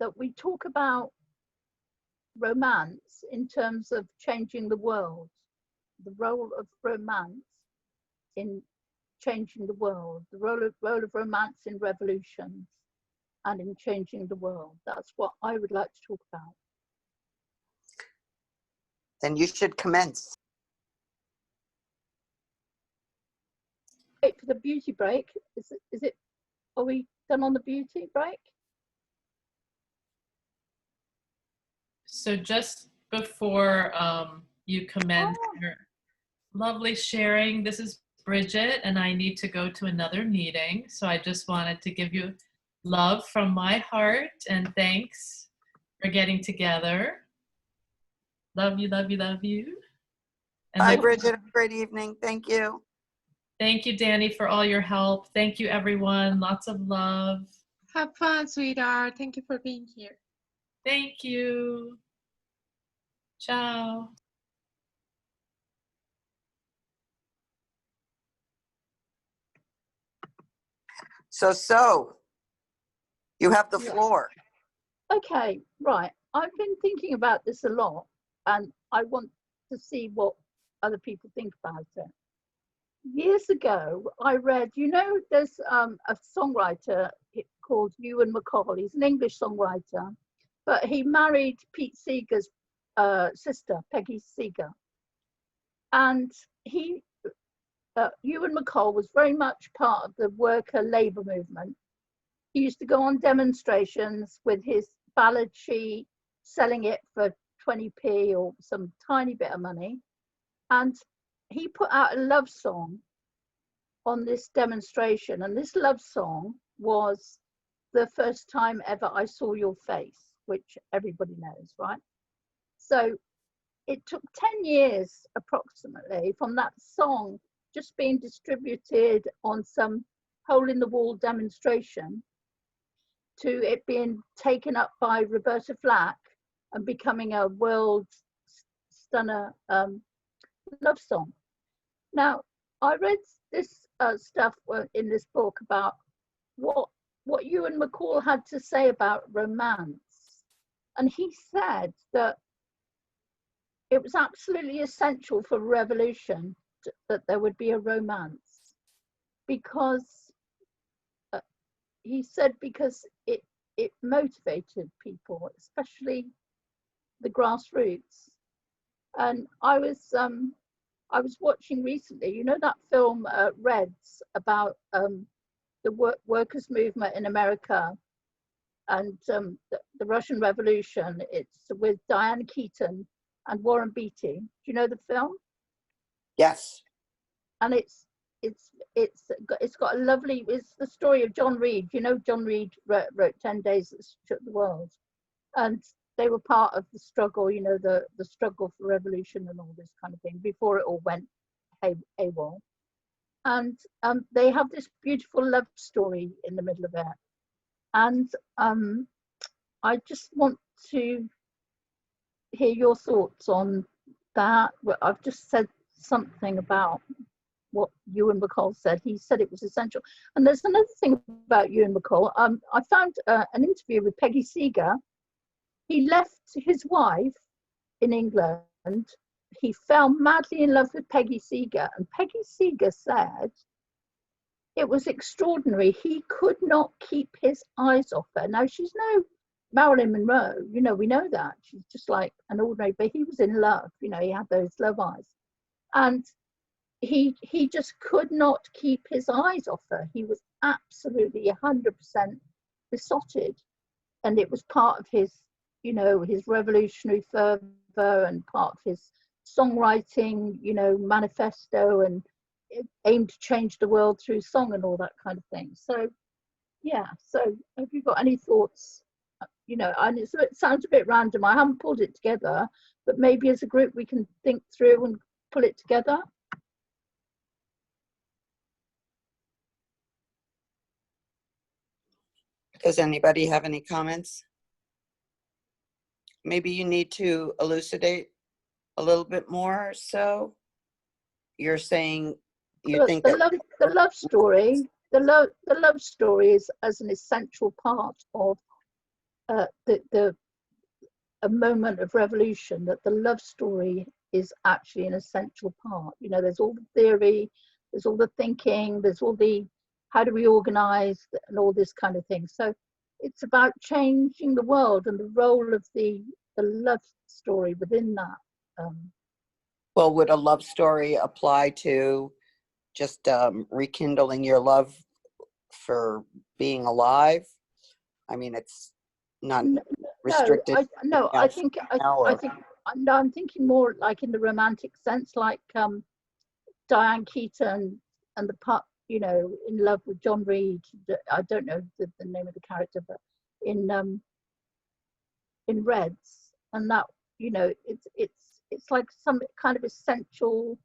that we talk about romance in terms of changing the world, the role of romance in changing the world, the role of romance in revolutions and in changing the world. That's what I would like to talk about. Then you should commence. Wait for the beauty break. Is it, are we done on the beauty break? So just before you commence your lovely sharing, this is Bridget, and I need to go to another meeting. So I just wanted to give you love from my heart and thanks for getting together. Love you, love you, love you. And Bye, look- Bridget. Have a great evening. Thank you. Thank you, Danny, for all your help. Thank you, everyone. Lots of love. Have fun, sweetheart. Thank you for being here. Thank you. Ciao. So you have the Yeah. floor. Okay, right. I've been thinking about this a lot, and I want to see what other people think about it. Years ago, I read, there's a songwriter called Ewan McCall. He's an English songwriter, but he married Pete Seeger's sister, Peggy Seeger. And Ewan McCall was very much part of the worker labor movement. He used to go on demonstrations with his ballad sheet, selling it for 20p or some tiny bit of money. And he put out a love song on this demonstration. And this love song was The First Time Ever I Saw Your Face, which everybody knows, right? So it took 10 years approximately from that song just being distributed on some hole in the wall demonstration to it being taken up by Roberta Flack and becoming a world stunner love song. Now, I read this stuff in this book about what Ewan McCall had to say about romance. And he said that it was absolutely essential for revolution that there would be a romance, because he said because it motivated people, especially the grassroots. And I was watching recently, that film Reds, about the workers' movement in America and the Russian Revolution. It's with Diane Keaton and Warren Beatty. Do you know the film? Yes. And it's got a lovely, it's the story of John Reed. John Reed wrote 10 Days That Shook the World, and they were part of the struggle, the struggle for revolution and all this kind of thing before it all went AWOL. And they have this beautiful love story in the middle of it. And I just want to hear your thoughts on that. I've just said something about what Ewan McCall said. He said it was essential. And there's another thing about Ewan McCall. I found an interview with Peggy Seeger. He left his wife in England. He fell madly in love with Peggy Seeger. And Peggy Seeger said it was extraordinary. He could not keep his eyes off her. Now, she's no Marilyn Monroe. We know that. She's just like an ordinary, but he was in love. He had those love eyes. And he just could not keep his eyes off her. He was absolutely 100% besotted. And it was part of his, his revolutionary fervor and part of his songwriting, manifesto, and aimed to change the world through song and all that kind of thing. So, yeah. So have you got any thoughts? And it sounds a bit random. I haven't pulled it together, but maybe as a group we can think through and pull it together. Does anybody have any comments? Maybe you need to elucidate a little bit more. So you're saying you think the love story is as an essential part of a moment of revolution, that the love story is actually an essential part. There's all the theory, there's all the thinking, there's all the how do we organize and all this kind of thing. So it's about changing the world and the role of the love story within that. Well, would a love story apply to just rekindling your love for being alive? I mean, it's not restricted. I'm thinking more like in the romantic sense, like Diane Keaton and the part, in love with John Reed. I don't know the name of the character, but in Reds, and that it's like some kind of essential,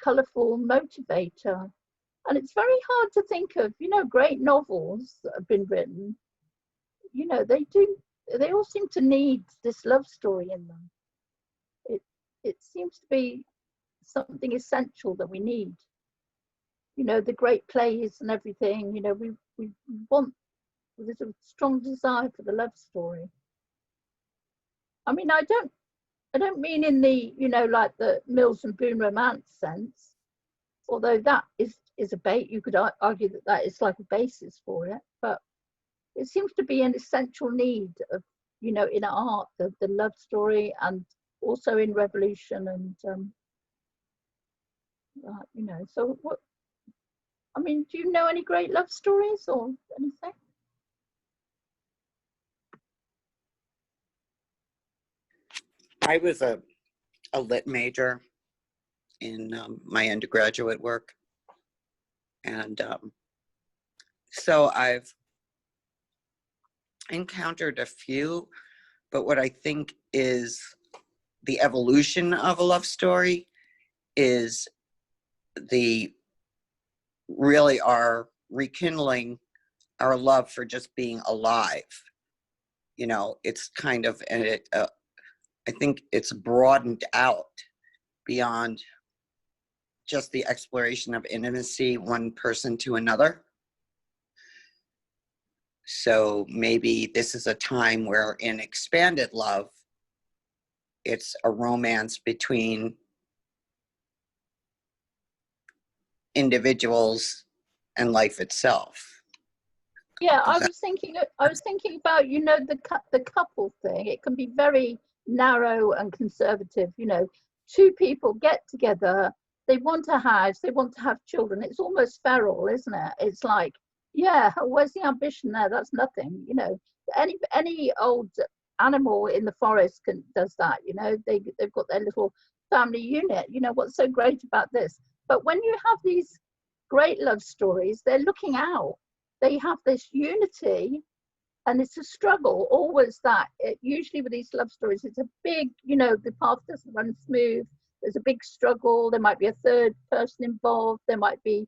colourful motivator. And it's very hard to think of, great novels that have been written. They all seem to need this love story in them. It seems to be something essential that we need. The great plays and everything, we want, there's a strong desire for the love story. I mean, I don't I don't mean in the, you know, like the Mills and Boon romance sense, although that is a bait. You could argue that that is like a basis for it, but it seems to be an essential need of, you know, in art, the love story, and also in revolution, and you know. So what? I mean, do you know any great love stories or anything? I was a lit major in my undergraduate work. And so I've encountered a few, but what I think is the evolution of a love story is really our rekindling our love for just being alive. You know, it's kind of, and I think it's broadened out beyond just the exploration of intimacy, one person to another. So maybe this is a time where in expanded love, it's a romance between individuals and life itself. Yeah, I was thinking about, you know, the couple thing. It can be very narrow and conservative. You know, two people get together, they want a house, they want to have children. It's almost feral, isn't it? It's like, yeah, where's the ambition there? That's nothing. You know, any old animal in the forest does that. You know, they've got their little family unit. You know, what's so great about this? But when you have these great love stories, they're looking out. They have this unity, and it's a struggle always. Usually with these love stories, it's a big, you know, the path doesn't run smooth. There's a big struggle. There might be a third person involved. There might be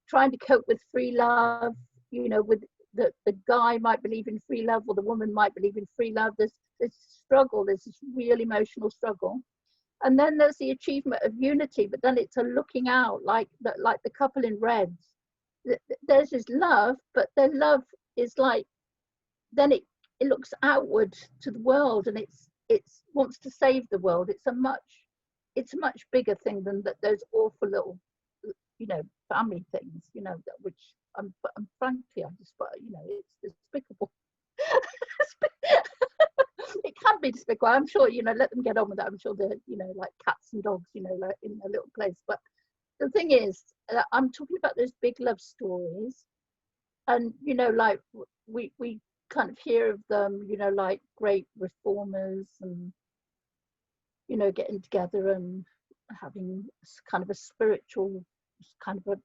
trying to cope with free love. You know, with the guy might believe in free love, or the woman might believe in free love. There's this struggle. There's this real emotional struggle. And then there's the achievement of unity, but then it's a looking out, like the couple in Reds. There's this love, but their love is like, then it looks outward to the world, and it's wants to save the world. It's a much bigger thing than those awful little, you know, family things, you know, which I'm frankly, I just, you know, it's despicable. It can be despicable. I'm sure, you know, let them get on with that. I'm sure they're, you know, like cats and dogs, you know, like in a little place. But the thing is, I'm talking about those big love stories, and, you know, like we kind of hear of them, you know, like great reformers, and, you know, getting together and having kind of a spiritual, kind of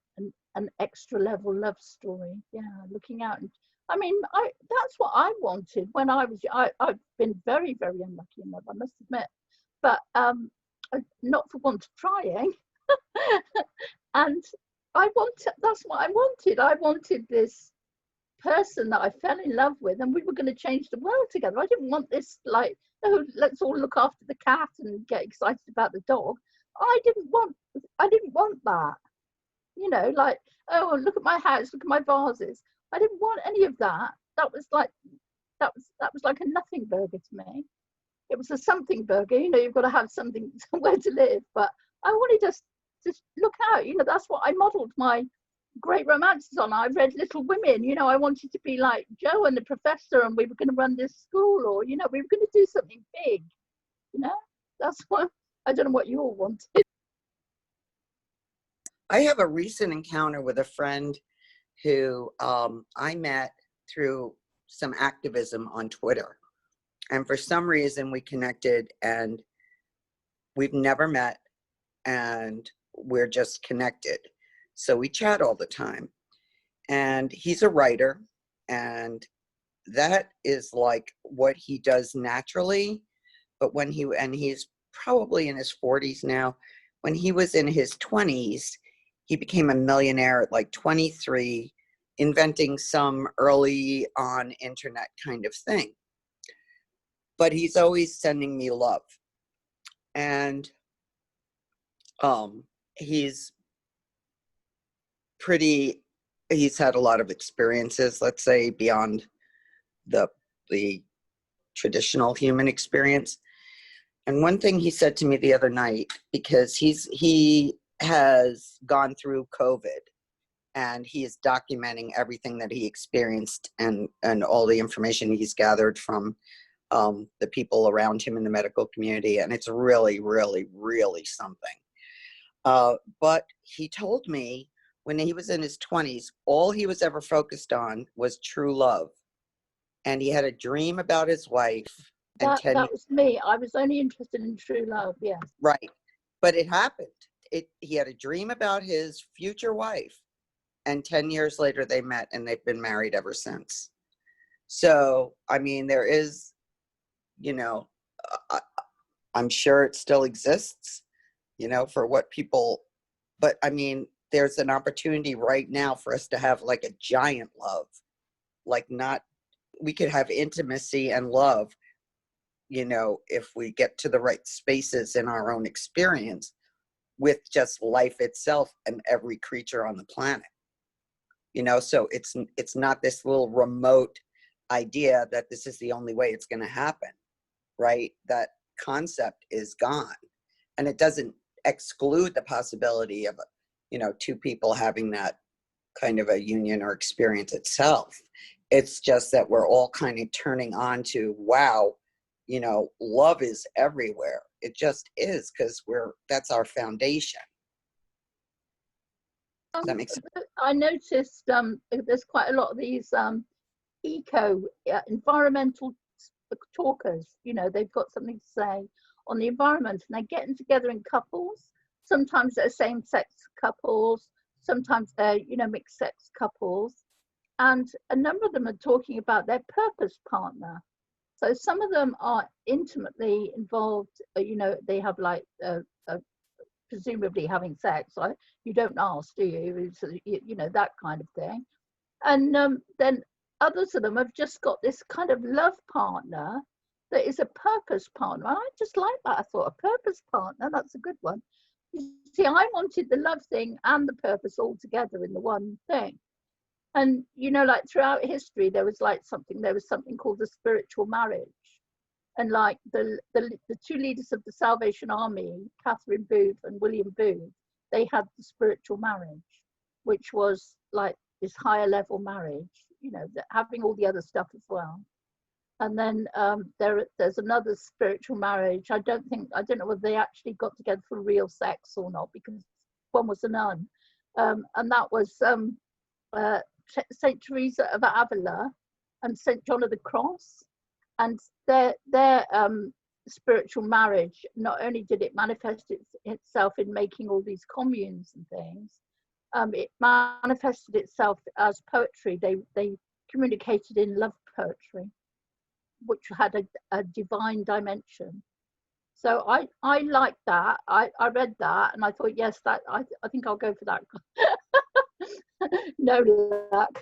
an extra level love story. Yeah, looking out. And I mean, that's what I wanted when I was. I've been very, very unlucky in love, I must admit, but not for want of trying. And that's what I wanted. I wanted this person that I fell in love with, and we were going to change the world together. I didn't want this, like, oh, let's all look after the cat and get excited about the dog. I didn't want that. You know, like, oh, look at my house, look at my vases. I didn't want any of that. That was like a nothing burger to me. It was a something burger. You know, you've got to have something, somewhere to live. But I wanted us to look out. You know, that's what I modelled my great romances on. I read Little Women. You know, I wanted to be like Joe and the Professor, and we were going to run this school, or, you know, we were going to do something big. You know, that's what, I don't know what you all wanted. I have a recent encounter with a friend who I met through some activism on Twitter. And for some reason we connected, and we've never met, and we're just connected. So we chat all the time. And he's a writer, and that is like what he does naturally. But and he's probably in his 40s now. When he was in his 20s, he became a millionaire at like 23, inventing some early on internet kind of thing. But he's always sending me love. And he's had a lot of experiences, let's say, beyond the traditional human experience. And one thing he said to me the other night, because he has gone through COVID and he is documenting everything that he experienced and all the information he's gathered from the people around him in the medical community. And it's really, really, really something. But he told me when he was in his 20s, all he was ever focused on was true love. And he had a dream about his wife. And That was me. I was only interested in true love, yes. right. But it happened. He had a dream about his future wife. And 10 years later, they met and they've been married ever since. So, I mean, there is, you know, I'm sure it still exists, you know, for what people, but I mean, there's an opportunity right now for us to have like a giant love, like we could have intimacy and love, you know, if we get to the right spaces in our own experience with just life itself and every creature on the planet. You know, so it's not this little remote idea that this is the only way it's going to happen, right? That concept is gone. And it doesn't exclude the possibility of, you know, two people having that kind of a union or experience itself. It's just that we're all kind of turning on to, wow, you know, love is everywhere. It just is, because that's our foundation. Does that make sense? I noticed there's quite a lot of these environmental talkers. You know, they've got something to say on the environment, and they're getting together in couples. Sometimes they're same-sex couples, sometimes they're, you know, mixed-sex couples, and a number of them are talking about their purpose partner. So some of them are intimately involved. You know, they have like presumably having sex. Like, you don't ask, do you? So, you know, that kind of thing. And then others of them have just got this kind of love partner that is a purpose partner. I just like that. I thought, a purpose partner, that's a good one. You see, I wanted the love thing and the purpose all together in the one thing. And, you know, like throughout history, there was something called the spiritual marriage. And like the two leaders of the Salvation Army, Catherine Booth and William Booth, they had the spiritual marriage, which was like this higher level marriage, you know, having all the other stuff as well. And then there's another spiritual marriage. I don't know whether they actually got together for real sex or not, because one was a nun. And that was Saint Teresa of Avila and Saint John of the Cross. And their spiritual marriage, not only did it manifest itself in making all these communes and things, it manifested itself as poetry. They communicated in love poetry, which had a divine dimension. So I liked that. I read that and I thought, yes, I think I'll go for that. No luck.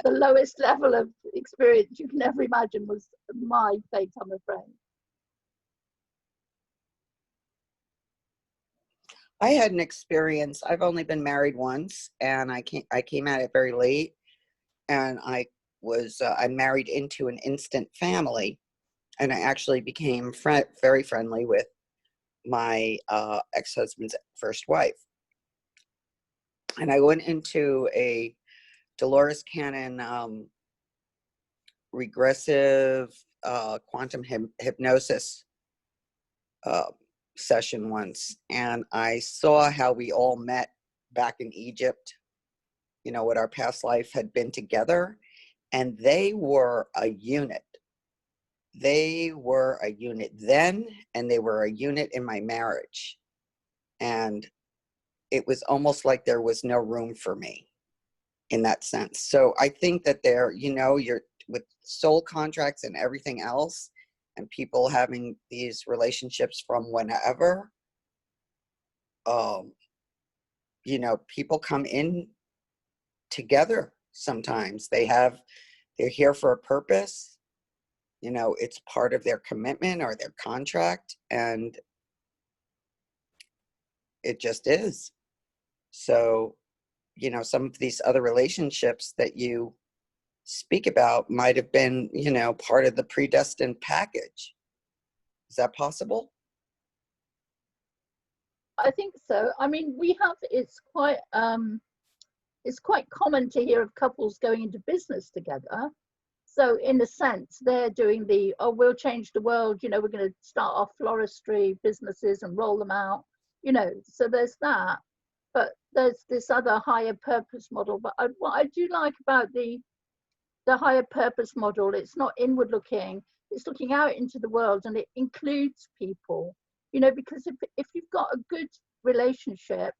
The lowest level of experience you can ever imagine was my fate, I'm afraid. I had an experience. I've only been married once, and I came at it very late, and I married into an instant family, and I actually became very friendly with my ex-husband's first wife. And I went into a Dolores Cannon regressive quantum hypnosis session once, and I saw how we all met back in Egypt, you know, what our past life had been together, and they were a unit. They were a unit then, and they were a unit in my marriage. And it was almost like there was no room for me in that sense. So I think that there, you know, you're with soul contracts and everything else, and people having these relationships from whenever, you know, people come in together sometimes. They're here for a purpose. You know, it's part of their commitment or their contract, and it just is. So, you know, some of these other relationships that you speak about might have been, you know, part of the predestined package. Is that possible? I think so. I mean, we have, it's quite common to hear of couples going into business together. So in a sense, they're doing the, oh, we'll change the world, you know, we're going to start our floristry businesses and roll them out, you know, so there's that. But there's this other higher purpose model. But what I do like about the higher purpose model, it's not inward looking, it's looking out into the world, and it includes people, you know, because if you've got a good relationship,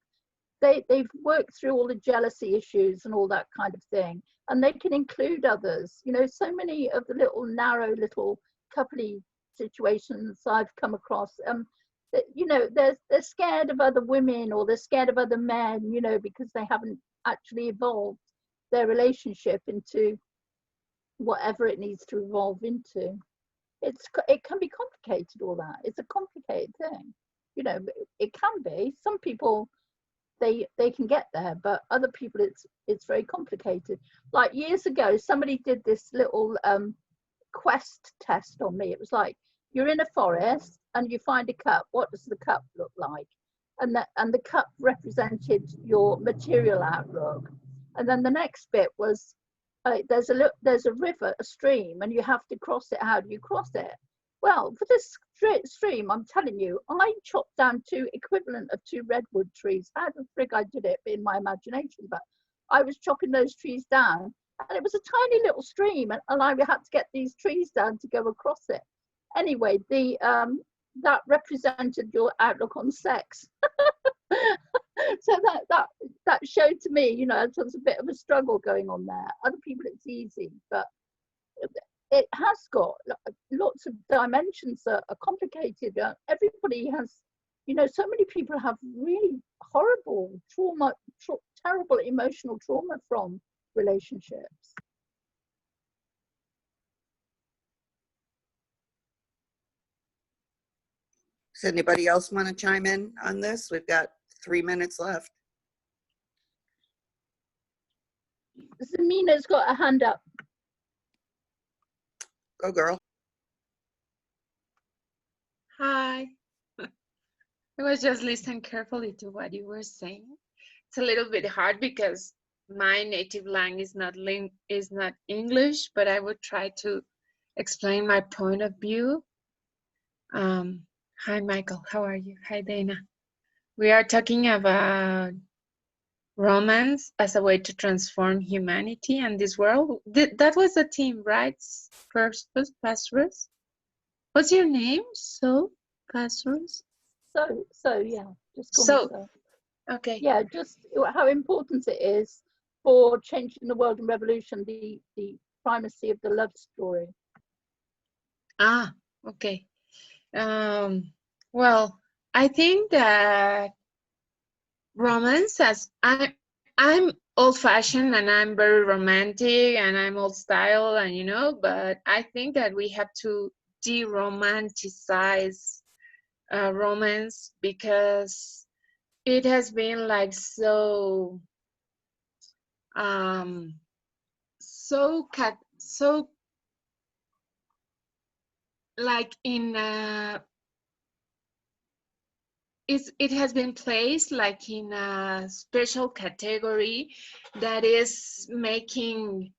they've worked through all the jealousy issues and all that kind of thing, and they can include others. You know, so many of the little narrow little coupley situations I've come across, that, you know, they're scared of other women, or they're scared of other men, you know, because they haven't actually evolved their relationship into whatever it needs to evolve into. It can be complicated, all that. It's a complicated thing, you know. It can be. Some people, they can get there, but other people it's very complicated. Like years ago, somebody did this little quest test on me. It was like, you're in a forest and you find a cup. What does the cup look like? And the cup represented your material outlook. And then the next bit was, there's a river, a stream, and you have to cross it. How do you cross it? Well, for this stream, I'm telling you, I chopped down equivalent of 2 redwood trees. How the frig I did it in my imagination, but I was chopping those trees down, and it was a tiny little stream, and I had to get these trees down to go across it. Anyway, that represented your outlook on sex. So that showed to me, you know, it was a bit of a struggle going on there. Other people it's easy, but it has got lots of dimensions that are complicated. Everybody has, you know, so many people have really horrible trauma, terrible emotional trauma from relationships. Does anybody else want to chime in on this? We've got 3 minutes left. Zamina's got a hand up. Go, girl. Hi. I was just listening carefully to what you were saying. It's a little bit hard because my native language is not English, but I would try to explain my point of view. Hi, Michael. How are you? Hi, Dana. We are talking about romance as a way to transform humanity and this world. That was the theme, right? First, Pastorus. What's your name? So, Pastorus? So yeah, just call me so. Okay. Yeah, just how important it is for changing the world and revolution, the primacy of the love story. Ah, okay. Well, I think that romance, as I'm old-fashioned and I'm very romantic and I'm old style, and you know, but I think that we have to de-romanticize romance, because it has been like so like in it has been placed like in a special category that is making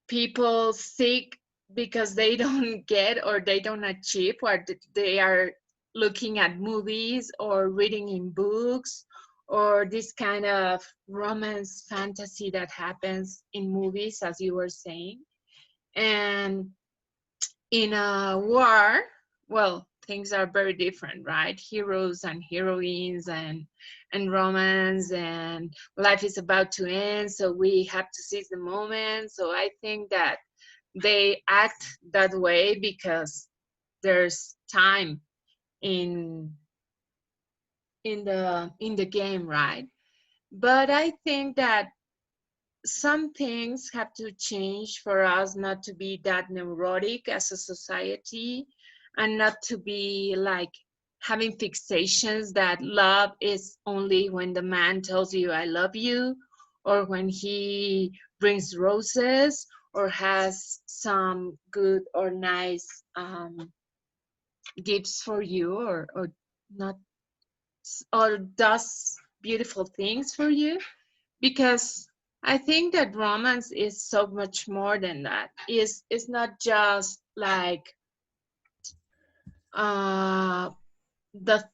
people sick because they don't get or they don't achieve what they are looking at movies or reading in books, or this kind of romance fantasy that happens in movies, as you were saying. And in a war, well, things are very different, right? Heroes and heroines and romance, and life is about to end, so we have to seize the moment. So I think that they act that way because there's time in the game, right? But I think that some things have to change for us not to be that neurotic as a society, and not to be like having fixations that love is only when the man tells you I love you, or when he brings roses, or has some good or nice gifts for you, or not, or does beautiful things for you, because I think that romance is so much more than that. It's not just like the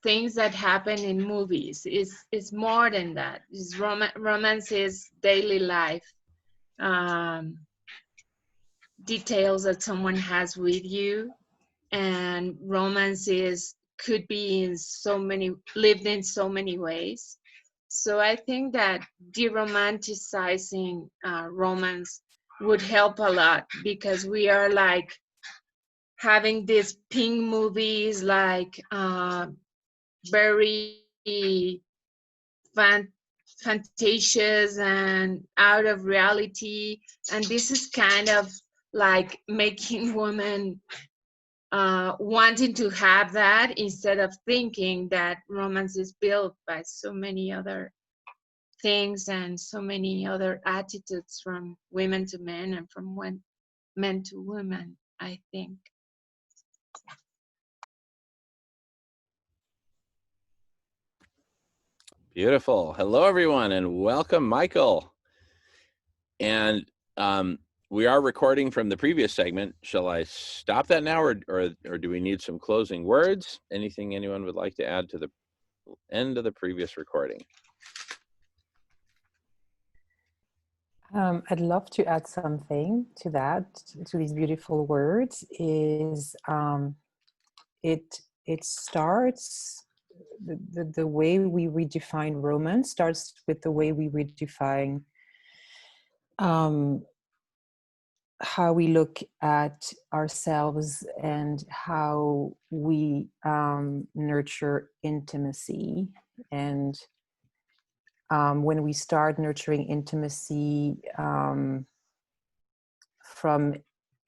things that happen in movies. It's more than that. Romance is daily life, details that someone has with you, and romance could be lived in so many ways. So I think that de-romanticizing romance would help a lot, because we are like having these pink movies, like very fantasious and out of reality, and this is kind of like making women wanting to have that, instead of thinking that romance is built by so many other things and so many other attitudes, from women to men and from men to women, I think. Beautiful. Hello, everyone, and welcome, Michael. And we are recording from the previous segment. Shall I stop that now, or do we need some closing words? Anything anyone would like to add to the end of the previous recording? I'd love to add something to that, to these beautiful words. Is it starts, the way we redefine romance starts with the way we redefine how we look at ourselves and how we nurture intimacy. And when we start nurturing intimacy from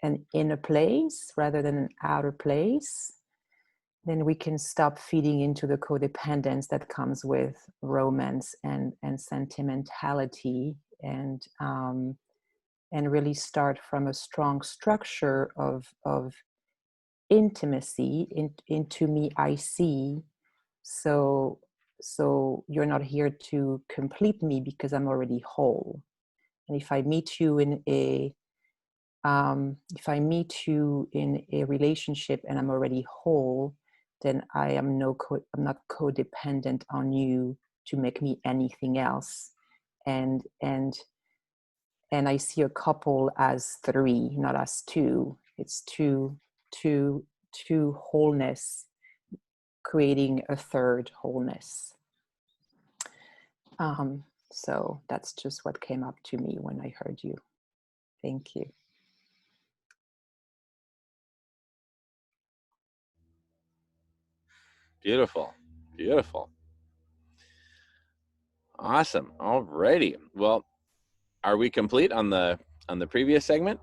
an inner place rather than an outer place, then we can stop feeding into the codependence that comes with romance and sentimentality, and really start from a strong structure of intimacy. Into me, I see. So you're not here to complete me, because I'm already whole. And if I meet you in a relationship and I'm already whole, then I'm not codependent on you to make me anything else. And I see a couple as three, not as two. It's two wholeness, creating a third wholeness. So that's just what came up to me when I heard you. Thank you. Beautiful, beautiful. Awesome. All righty. Well, are we complete on the previous segment?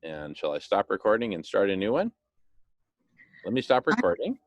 And shall I stop recording and start a new one? Let me stop recording.